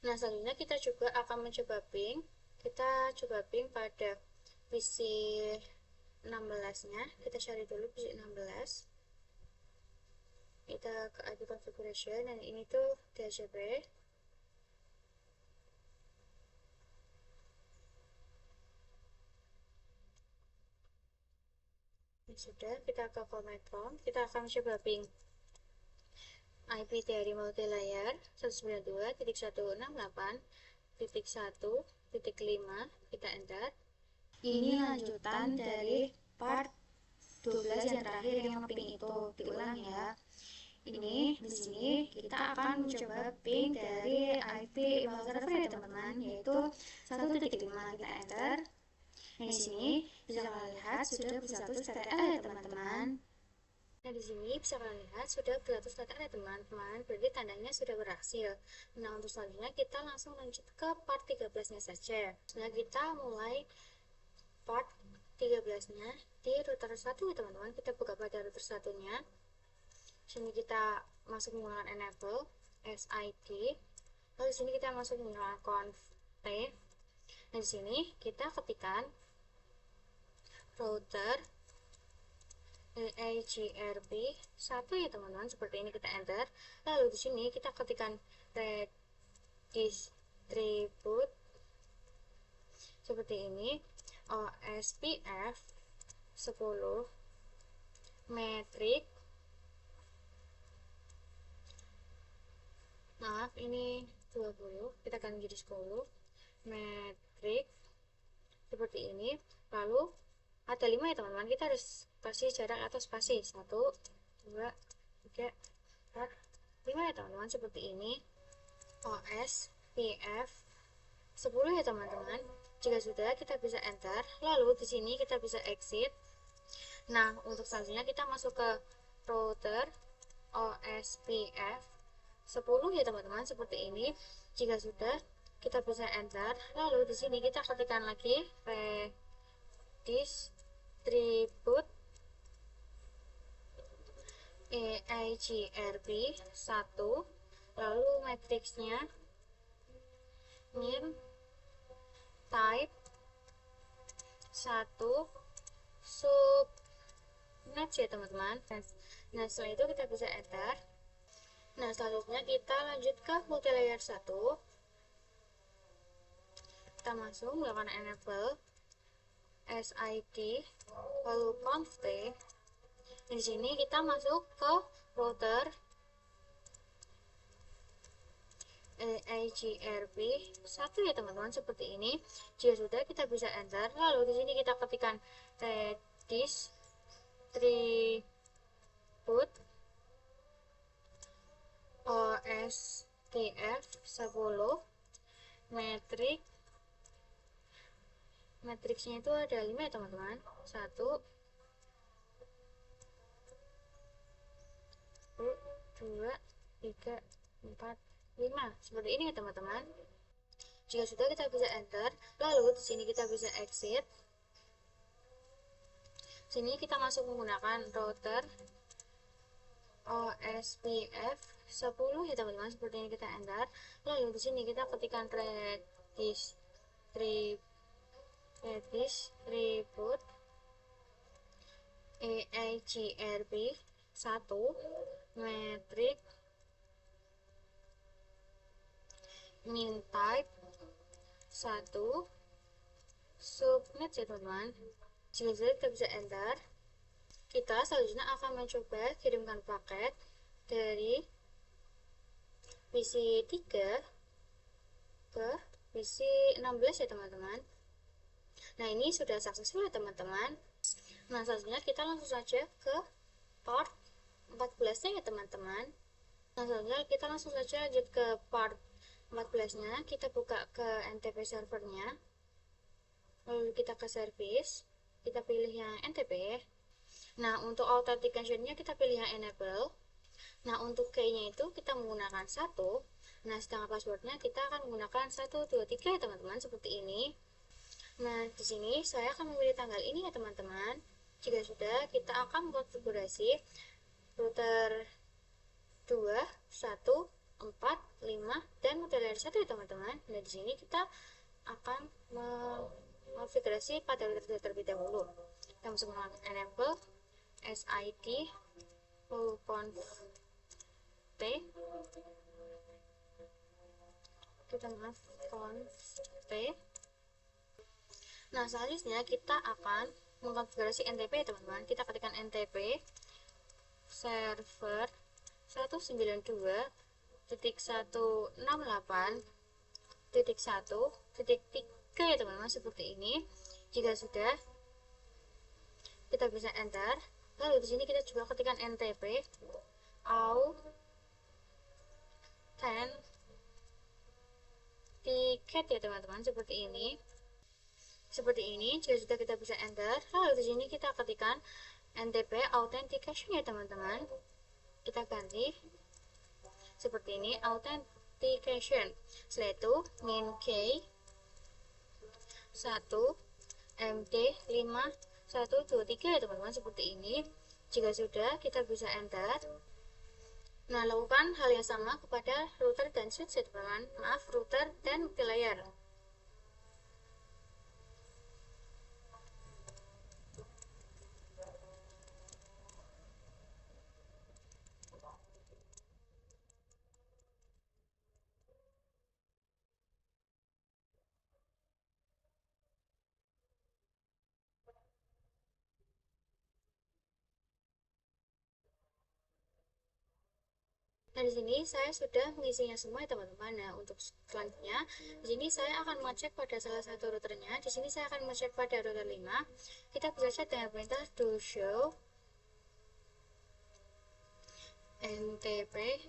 [SPEAKER 1] Nah, selanjutnya kita juga akan mencoba ping. Kita coba ping pada PC 16-nya. Kita cari dulu PC 16. Kita ke IP configuration, dan ini tuh DHCP. Sudah, kita ke format prompt. Kita akan coba ping IP dari multilayer 192.168.1.5. Kita enter. Ini lanjutan dari part 12 yang terakhir yang ping itu. Diulang ya. Ini di sini kita akan mencoba ping dari IP email server ya teman-teman, yaitu 1.5. Kita enter. Nah, di sini bisa kalian lihat sudah bersatu TTL ya teman-teman. Nah, di sini bisa kalian lihat sudah beratus TTL ya teman-teman, berarti tandanya sudah berhasil. Nah, untuk selanjutnya kita langsung lanjut ke part 13-nya saja. Nah, kita mulai part 13-nya di router 1 ya teman-teman. Kita buka pada router 1-nya. Sini kita masuk menggunakan enable SID. Lalu di sini kita masuk menggunakan conf t. Nah, di sini kita ketikkan router EAGRP 1 ya teman-teman, seperti ini. Kita enter. Lalu di sini kita ketikkan redistribute seperti ini, OSPF 10 metrik. Maaf, ini 20. Kita akan jadi 10 metrik seperti ini. Lalu ada 5 ya teman-teman, kita harus kasih jarak atau spasi 1, 2, 3, 4, 5 ya teman-teman, seperti ini. OSPF 10 ya teman-teman. Jika sudah, kita bisa enter. Lalu di sini kita bisa exit. Nah, untuk selanjutnya kita masuk ke router OSPF 10 ya teman-teman, seperti ini. Jika sudah, kita bisa enter. Lalu di sini kita ketikkan lagi redistribute EAGRP 1, lalu matriksnya name type 1 sub match ya teman-teman. Nah setelah itu kita bisa enter. Nah selanjutnya kita lanjut ke multilayer 1. Kita masuk menggunakan enable SID lalu conf t. Di sini kita masuk ke router AGRP 1 ya teman-teman, seperti ini. Jika sudah, kita bisa enter. Lalu di sini kita ketikkan redis tribut OSTF 10 metrik. Matriksnya itu ada 5 ya teman-teman. 1 2 3 4 5, seperti ini ya teman-teman. Jika sudah, kita bisa enter. Lalu di sini kita bisa exit. Sini kita masuk menggunakan router OSPF 10 ya teman-teman, seperti ini kita enter. Lalu di sini kita ketikkan redis tribut AGRP 1 metrik min type 1 subnet ya teman-teman. Jika sudah, kita bisa enter. Kita selanjutnya akan mencoba kirimkan paket dari PC 3 ke PC 16 ya teman-teman. Nah ini sudah successful ya teman-teman. Nah selanjutnya kita langsung saja ke part 14 nya ya teman-teman. Nah selanjutnya kita langsung saja lanjut ke part 14 nya. Kita buka ke NTP servernya, lalu kita ke service, kita pilih yang NTP. Nah untuk authentication-nya kita pilih yang enable. Nah untuk key-nya itu kita menggunakan 1. Nah sedangkan passwordnya kita akan menggunakan 1 2 3 ya teman-teman, seperti ini. Nah di sini saya akan memilih tanggal ini ya teman-teman. Jika sudah, kita akan mengkonfigurasi router 2 1 4 5 dan multilayer 1 ya teman-teman. Nah di sini kita akan mengkonfigurasi pada router terlebih dahulu. Kita masuk menggunakan enable SID conf t. Kita conf t. Nah selanjutnya kita akan mengkonfigurasi NTP ya teman-teman. Kita ketikkan NTP server 192.168.1.3 ya teman-teman, seperti ini. Jika sudah, kita bisa enter. Lalu di sini kita juga ketikkan NTP authenticate ya teman-teman, seperti ini. Jika sudah, kita bisa enter. Lalu di sini kita ketikkan NTP authentication ya teman-teman. Kita ganti seperti ini, authentication. Setelah itu min key 1 md 5 1 2 3 ya teman-teman, seperti ini. Jika sudah, kita bisa enter. Nah lakukan hal yang sama kepada router dan switch ya teman-teman. Maaf, router dan multilayer. Nah, di sini saya sudah mengisinya semua ya teman-teman. Nah, untuk selanjutnya, di sini saya akan mengecek pada salah satu routernya. Di sini saya akan mengecek pada router 5. Kita bisa cek dengan perintah do show NTP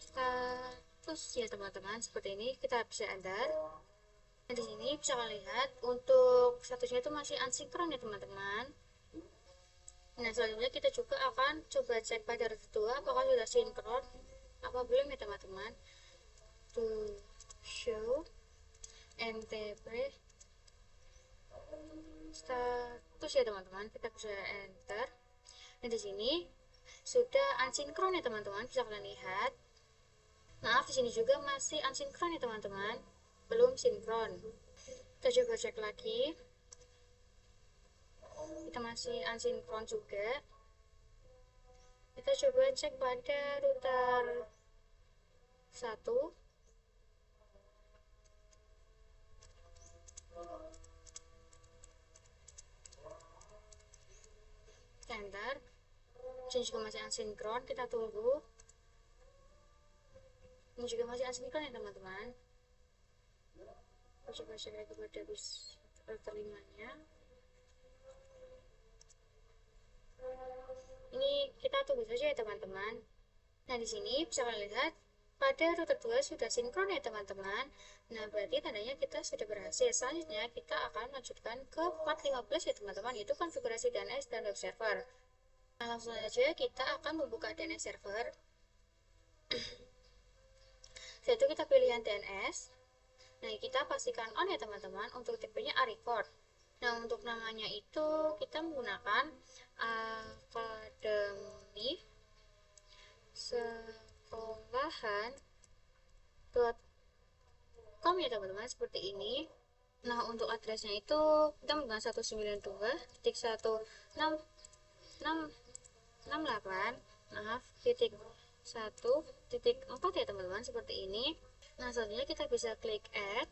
[SPEAKER 1] status ya teman-teman, seperti ini. Kita bisa enter. Nah, di sini bisa kalian lihat untuk statusnya itu masih unsinkron ya teman-teman. Nah selanjutnya kita juga akan coba cek pada router 2 apakah sudah sinkron apa belum ya teman-teman. To show NTP status ya teman-teman, kita bisa enter. Nah di sini sudah unsinkron ya teman-teman, bisa kalian lihat. Maaf, di sini juga masih unsinkron ya teman-teman, belum sinkron. Kita coba cek lagi. kita masih asinkron juga. Kita coba cek pada router 1. Enter. Ini juga masih asinkron, kita tunggu. Ini juga masih asinkron ya teman-teman. Kita coba cek lagi pada router 5-nya. Ini kita tunggu saja ya teman-teman. Nah, di sini bisa kalian lihat pada router 2 sudah sinkron ya teman-teman. Nah, berarti tandanya kita sudah berhasil. Selanjutnya kita akan melanjutkan ke part 15 ya teman-teman, yaitu konfigurasi DNS dan web server. Nah, langsung saja kita akan membuka DNS server. Setelah itu kita pilih yang DNS. Nah, kita pastikan on ya teman-teman. Untuk tipenya A-record. Nah, untuk namanya itu kita menggunakan akademi sekolahan.com ya teman-teman, seperti ini. Nah, untuk addressnya itu kita menggunakan 192.1668 titik 1.4 ya teman-teman, seperti ini. Nah, selanjutnya kita bisa klik add.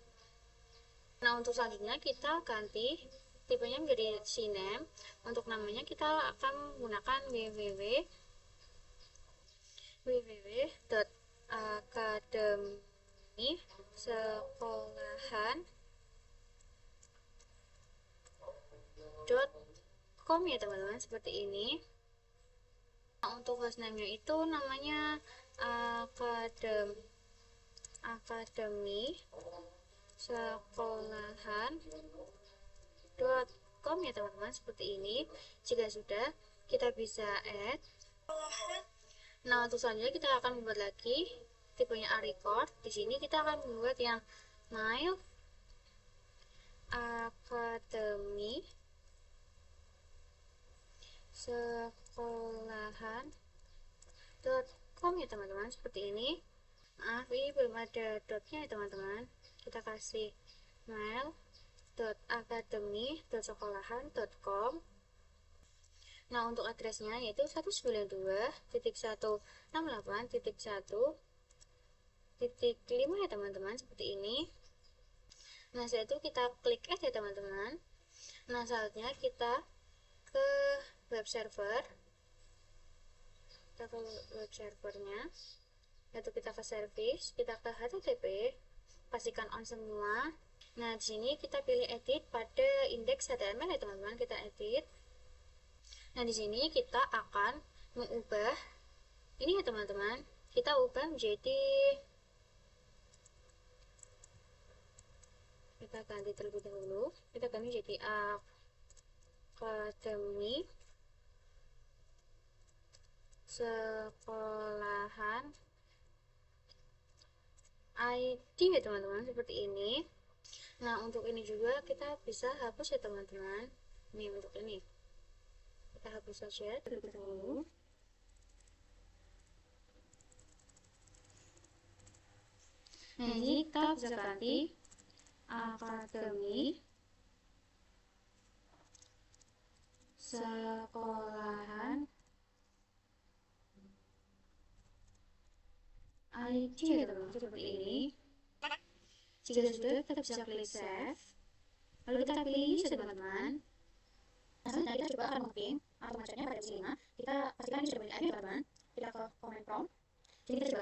[SPEAKER 1] Nah, untuk selanjutnya kita ganti tipenya menjadi CNAME. Untuk namanya kita akan menggunakan www.akademisekolahan.com ya teman-teman, seperti ini. Nah, untuk hostname-nya itu namanya akademi sekolahan.com ya teman-teman, seperti ini. Jika sudah, kita bisa add. Nah, untuk selanjutnya kita akan membuat lagi tipenya A-record. Di sini kita akan membuat yang mail akademi sekolahan.com ya teman-teman, seperti ini. Maaf, ini belum ada dotnya ya teman-teman. Kita kasih mail.akademi.sekolahan.com. Nah, untuk addressnya yaitu 192.168.1.5 ya teman-teman, seperti ini. Nah, setelah itu kita klik add ya teman-teman. Nah, selanjutnya kita ke web server. Kita ke web servernya, yaitu kita ke service, kita ke HTTP, pastikan on semua. Nah, di sini kita pilih edit pada index HTML ya teman-teman, kita edit. Nah, di sini kita akan mengubah ini ya teman-teman. Kita ubah menjadi, kita ganti terlebih dahulu. Kita ganti menjadi akademi sekolahan ID ya teman-teman, seperti ini. Nah, untuk ini juga kita bisa hapus ya teman-teman. Ini untuk ini kita hapus saja terlebih dahulu. Nah, ini kita bisa ganti akademi sekolahan ID ya teman-teman, seperti ini. Jika sudah, kita bisa klik save, lalu kita pilih use ya teman-teman. Nah, selanjutnya kita coba akan mengcopy atau mengeceknya pada versi 5. Kita pastikan ini sudah memiliki ID ya teman-teman. Kita ke command prompt, jadi kita coba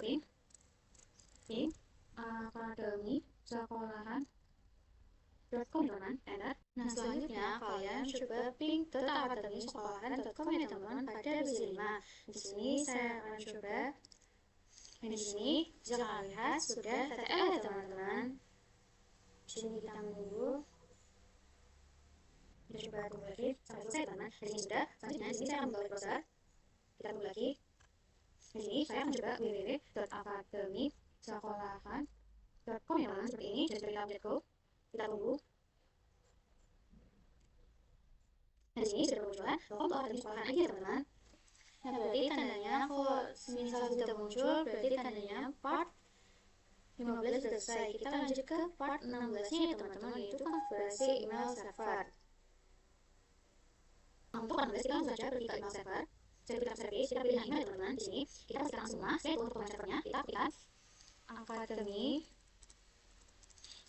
[SPEAKER 1] ping akademi sekolahan.com teman-teman, enter. Nah, selanjutnya kalian coba ping.akademisekolahan.com ya teman-teman pada versi 5. Di sini saya akan coba. Nah, di sini bisa kalian lihat sudah TTL ya teman-teman. Di sini kita menunggu. Kita coba tunggu lagi sampai selesai teman-teman. Di sini sudah. Selanjutnya di sini saya akan membuka browser. Kita tunggu lagi. Di sini saya akan coba www.akademisekolahan.com ya teman-teman, seperti ini. Jadi kita update go. Kita tunggu. Nah, di sini sudah bermunculan logo akademi sekolahan aja ya teman-teman. Nah, berarti tandanya kalau misal sudah muncul, berarti tandanya part 15 selesai. Kita lanjut ke part 16-nya ya teman-teman, yaitu konfigurasi email server. Untuk penulis kita langsung saja pergi ke email server. Jadi kita service, kita pilih email teman-teman. Di sini kita pastikan semua. Setelah itu untuk email servernya kita pilih akademi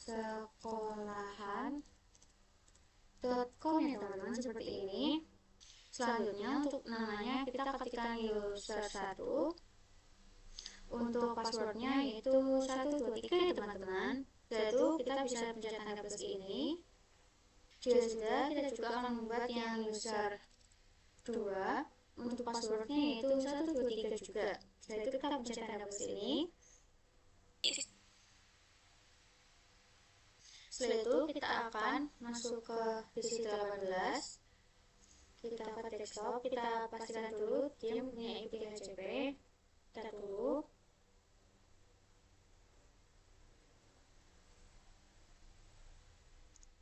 [SPEAKER 1] sekolahan.com ya teman-teman, seperti ini. Selanjutnya untuk namanya kita ketikkan user1. Untuk passwordnya yaitu 123 ya teman-teman. Setelah itu kita bisa pencet tanda plus ini. Jika sudah, kita juga akan membuat yang user 2. Untuk passwordnya yaitu 123 juga. Setelah itu kita pencet tanda plus ini. Setelah itu kita akan masuk ke visit 18. Kita ke desktop, kita pastikan dulu dia mempunyai IP HCP. Kita tunggu.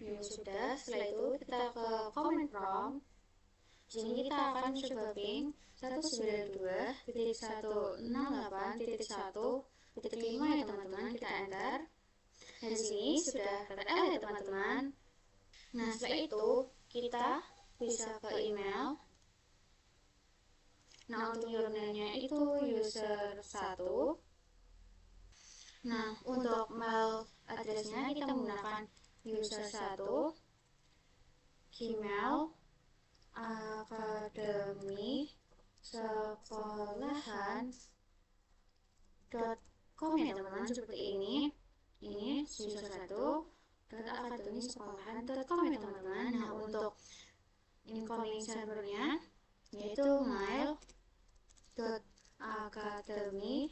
[SPEAKER 1] Sudah, setelah itu kita ke command prompt. Di sini kita akan mencoba ping 192.168.1.5 ya teman-teman, kita enter. Dan di sini sudah tertera ya teman-teman. Nah, setelah itu kita bisa ke email. Nah, untuk username-nya itu user1. Nah, untuk mail address-nya kita menggunakan user1 Gmail akademi sekolahan.com ya teman-teman, seperti ini. Ini user1 akademi sekolahan.com ya teman-teman. Nah, untuk incoming servernya yaitu mail.akademi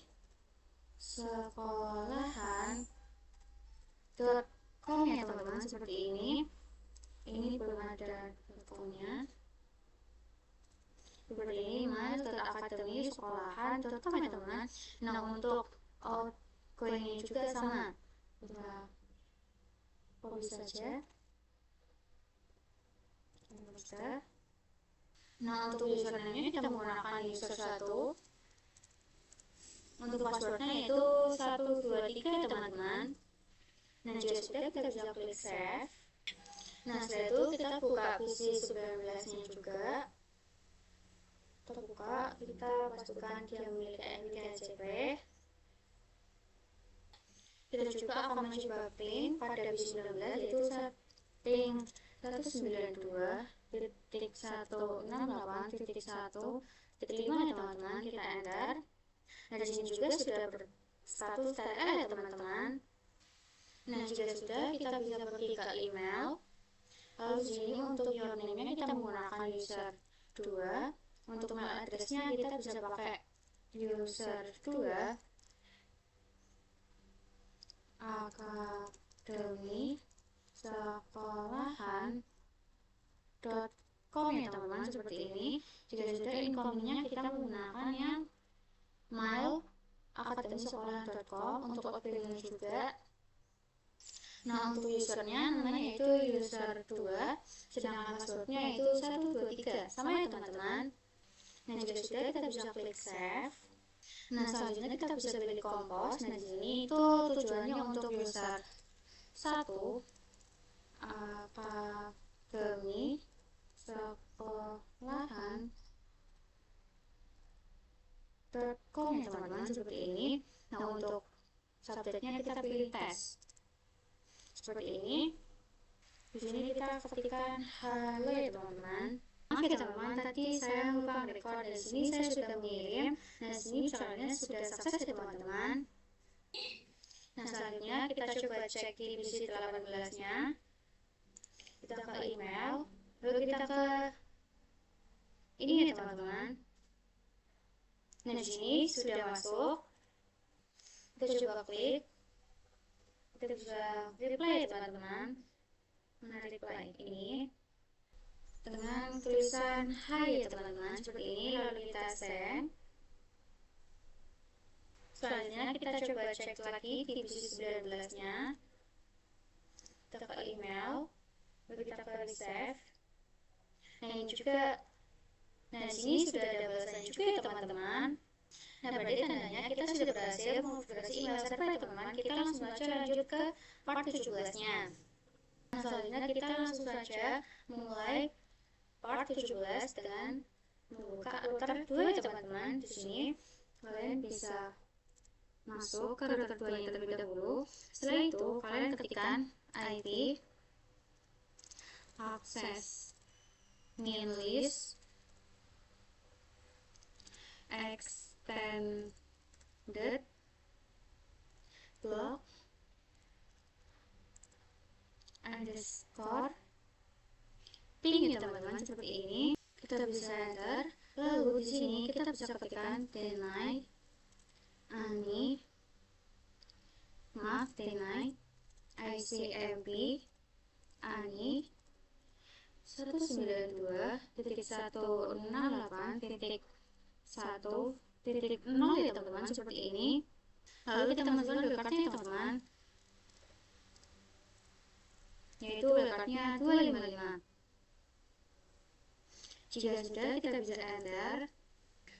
[SPEAKER 1] sekolahan.com ya teman-teman, seperti ini. Ini belum ada com-nya. Seperti ini, mail.akademi sekolahan.com ya teman-teman. Nah, untuk outgoing juga sama. Kita copy saja. Nah, untuk username kita menggunakan user1. Untuk passwordnya yaitu 123 ya teman-teman. Nah, jika sudah, kita bisa klik save. Nah, setelah itu kita buka PC 19-nya juga. Kita buka, kita pastikan dia memiliki IP HCP. Kita juga akan mencoba ping pada PC 19 yaitu ping 192.168.1.5 ya teman-teman, kita enter. Nah, di sini juga sudah berstatus TTL ya teman-teman. Nah, jika sudah, kita bisa pergi ke email. Lalu di sini untuk username-nya kita menggunakan user2. Untuk mail address-nya kita bisa pakai user2 akademi sekolahan.com ya teman-teman, seperti ini. Jika sudah, incoming-nya kita menggunakan yang mail akademi sekolahan.com. Untuk outgoing juga. Nah, untuk usernya namanya itu user2, sedangkan passwordnya itu 123, sama ya teman-teman. Nah, jika sudah, kita bisa klik save. Nah, selanjutnya kita bisa pilih compose. Nah, di sini itu tujuannya untuk user1 akademi sekolahan.com ya teman-teman, seperti ini. Nah, untuk subjeknya kita pilih tes. Seperti ini. Di sini kita ketikkan halo ya teman-teman. Maaf ya teman-teman, tadi saya lupa record. Di sini saya sudah mengirim. Nah, di sini misalnya sudah sukses ya teman-teman. Nah, selanjutnya kita coba cek di PC 18-nya. Kita ke email, lalu kita ke ini ya teman-teman. Nah, di sini sudah masuk. Kita coba klik. Kita bisa reply ya teman-teman. Mana reply ini dengan tulisan hai ya teman-teman, seperti ini. Lalu kita send. Selanjutnya kita coba cek lagi di PC 19-nya. Kita ke email, lalu kita ke receive. Nah, ini juga. Nah, di sini sudah ada balasan juga ya teman-teman. Nah, berarti tandanya kita sudah berhasil mengkonfigurasi email server ya teman-teman. Kita langsung saja lanjut ke part 17-nya. Nah, selanjutnya kita langsung saja mulai part 17 dengan membuka router 2 ya teman-teman. Di sini kalian bisa masuk ke router 2 nya terlebih dahulu. Setelah itu kalian ketikkan IP access min list extended block underscore ping ya teman-teman, seperti ini. Kita bisa enter. Lalu di sini kita bisa ketikkan deny ICMP ANI 192.168.1.0 ya teman-teman, seperti ini. Lalu kita masukkan wildcardnya ya teman-teman, yaitu wildcardnya 255. Jika sudah, kita bisa enter.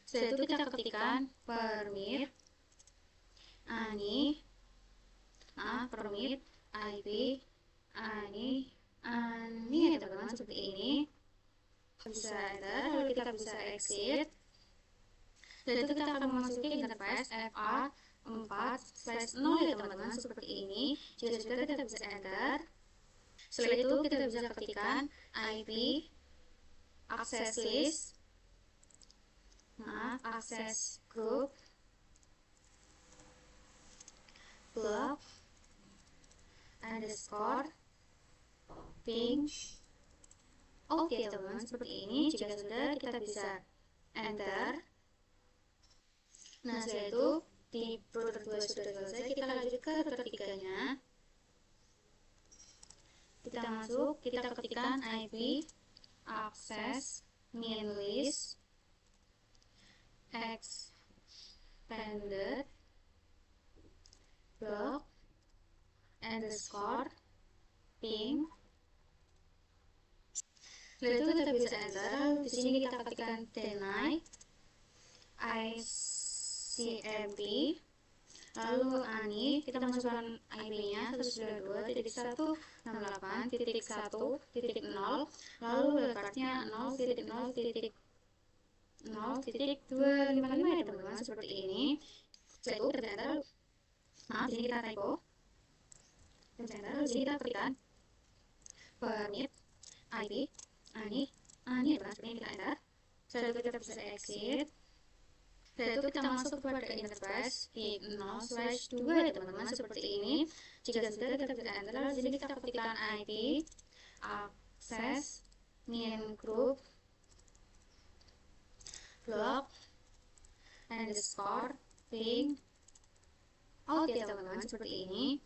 [SPEAKER 1] Setelah itu kita ketikkan permit permit IP ANI ya teman-teman, seperti ini. Bisa enter, lalu kita bisa exit. Setelah itu kita akan memasuki interface FA4/0 ya teman-teman, seperti ini. Jika sudah, kita bisa enter. Setelah itu kita bisa ketikkan IP access list, access group, block underscore ping. Oke teman-teman, seperti ini. Jika sudah, kita bisa enter. Nah, setelah itu di router 2 sudah selesai, kita lanjut ke router 3 nya. Kita masuk, kita ketikkan IP access min list expanded block underscore ping. Setelah itu kita bisa enter. Di sini kita ketikkan deny ICMP, lalu ANI, kita masukkan IP-nya 192.168.1.0, lalu wildcardnya 0.0.0.255 ya teman-teman, seperti ini. Setelah itu kita enter. Maaf, di sini kita typo. Kita enter. Di sini kita ketikkan permit IP ANI ya teman, seperti ini. Kita enter. Setelah itu kita bisa exit. Setelah itu kita masuk kepada interface di 0/2 ya teman-teman, seperti ini. Jika sudah, kita bisa enter. Lalu di sini kita ketikkan IP access min group block underscore ping. Oke teman-teman, seperti ini.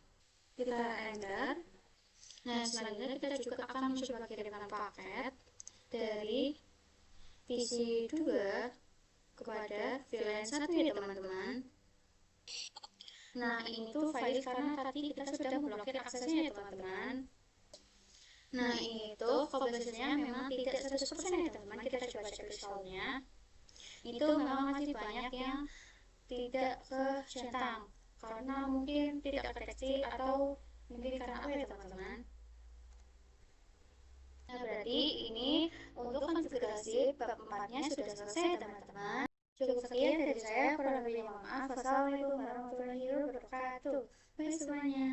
[SPEAKER 1] Kita enter. Nah, selanjutnya kita juga akan mencoba kirimkan paket dari PC 2 kepada VLAN 1 ya teman-teman. Nah, ini tuh file karena tadi kita sudah memblokir aksesnya ya teman-teman. Nah, ini tuh publishnya memang tidak 100% ya teman-teman. Kita coba cek installnya. Itu memang masih banyak yang tidak kecentang karena mungkin tidak terdeteksi atau mungkin karena apa ya teman-teman. Nah, berarti ini untuk konfigurasi bab 4-nya sudah selesai ya teman-teman. Cukup sekian dari saya, kurang lebihnya mohon maaf. Wassalamualaikum warahmatullahi wabarakatuh. Bye semuanya.